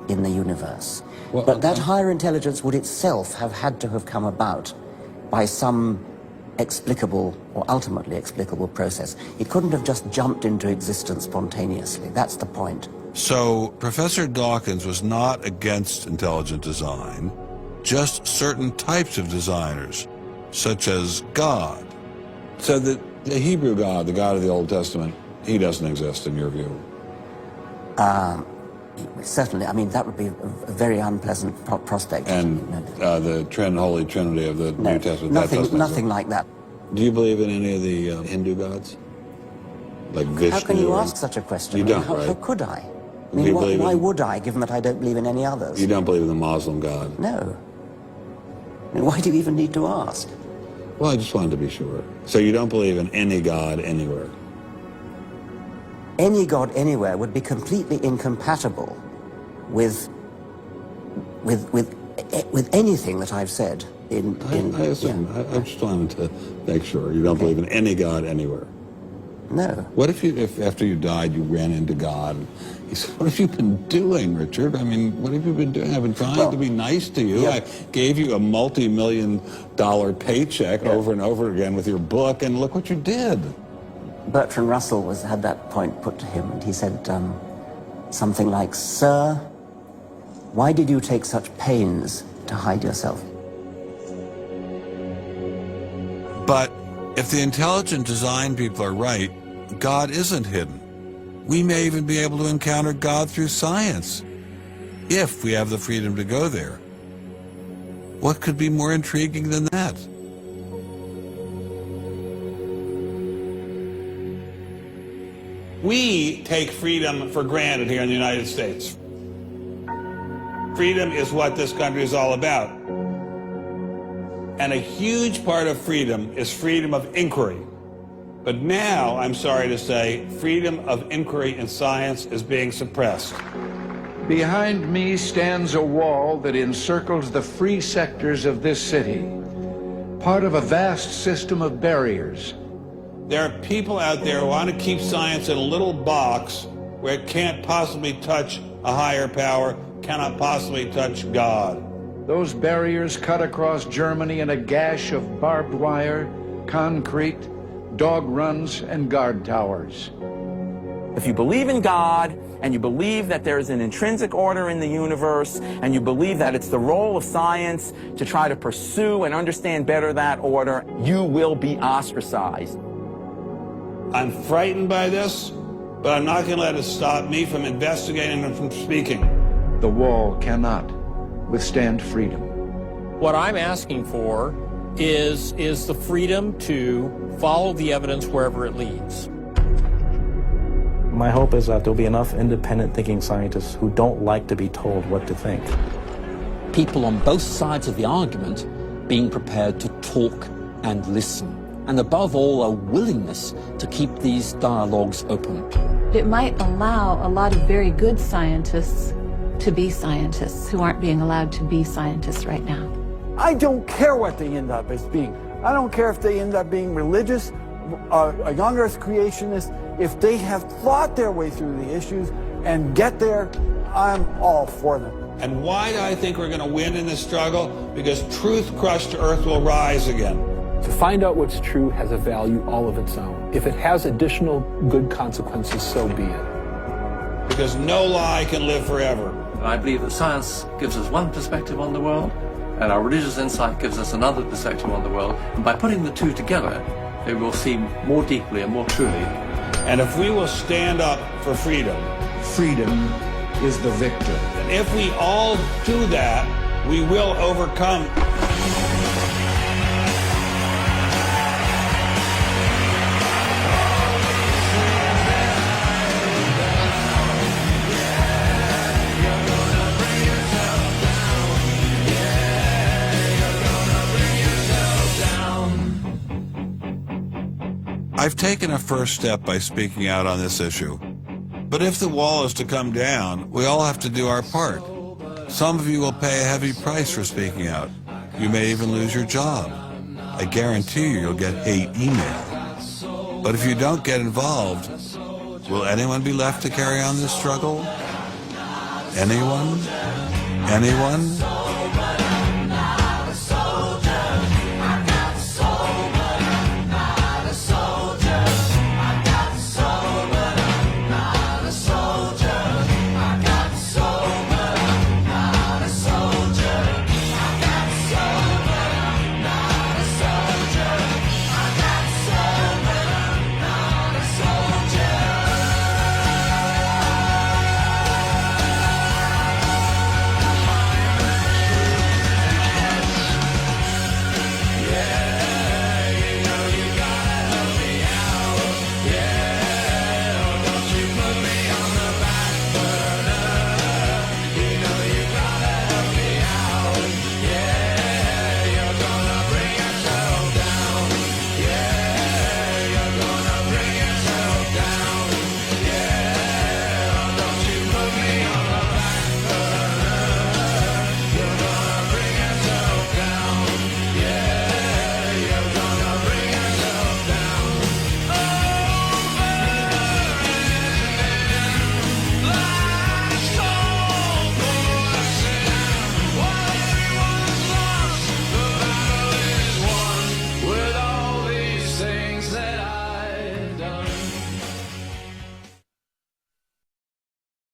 in the universe. Well, but that higher intelligence would itself have had to have come about by some explicable or ultimately explicable process. It couldn't have just jumped into existence spontaneously. That's the point. So Professor Dawkins was not against intelligent design, just certain types of designers, such as God. So the Hebrew God, the God of the Old Testament, he doesn't exist in your view? Certainly. I mean, that would be a very unpleasant prospect. And the Holy Trinity of the New Testament? Nothing like that. Do you believe in any of the Hindu gods? Like Vishnu? How can you ask such a question? You don't, right? How could I? I mean, why would I, given that I don't believe in any others? You don't believe in the Muslim God? No. I mean, why do you even need to ask? Well, I just wanted to be sure. So you don't believe in any God anywhere? Any God anywhere would be completely incompatible with anything that I've said. I assume. Yeah. I just wanted to make sure you don't believe in any God anywhere. No. What if after you died you ran into God? He said, "What have you been doing, Richard? I mean, what have you been doing? I've been trying to be nice to you. Yeah. I gave you a multi-million-dollar paycheck over and over again with your book, and look what you did." Bertrand Russell had that point put to him, and he said something like, "Sir, why did you take such pains to hide yourself?" But if the intelligent design people are right, God isn't hidden. We may even be able to encounter God through science, if we have the freedom to go there. What could be more intriguing than that? We take freedom for granted here in the United States. Freedom is what this country is all about. And a huge part of freedom is freedom of inquiry. But now, I'm sorry to say, freedom of inquiry in science is being suppressed. Behind me stands a wall that encircles the free sectors of this city, part of a vast system of barriers. There are people out there who want to keep science in a little box where it can't possibly touch a higher power, cannot possibly touch God. Those barriers cut across Germany in a gash of barbed wire, concrete, dog runs, and guard towers. If you believe in God, and you believe that there is an intrinsic order in the universe, and you believe that it's the role of science to try to pursue and understand better that order, you will be ostracized. I'm frightened by this, but I'm not going to let it stop me from investigating and from speaking. The wall cannot withstand freedom. What I'm asking for is the freedom to follow the evidence wherever it leads. My hope is that there'll be enough independent thinking scientists who don't like to be told what to think. People on both sides of the argument being prepared to talk and listen. And above all, a willingness to keep these dialogues open. It might allow a lot of very good scientists to be scientists who aren't being allowed to be scientists right now. I don't care what they end up as being. I don't care if they end up being religious, a young earth creationist. If they have thought their way through the issues and get there, I'm all for them. And why do I think we're going to win in this struggle? Because truth-crushed earth will rise again. To find out what's true has a value all of its own. If it has additional good consequences, so be it. Because no lie can live forever. I believe that science gives us one perspective on the world, and our religious insight gives us another perspective on the world. And by putting the two together, they will see more deeply and more truly. And if we will stand up for freedom, freedom is the victor. And if we all do that, we will overcome. I've taken a first step by speaking out on this issue. But if the wall is to come down, we all have to do our part. Some of you will pay a heavy price for speaking out. You may even lose your job. I guarantee you you'll get hate email. But if you don't get involved, will anyone be left to carry on this struggle? Anyone? Anyone?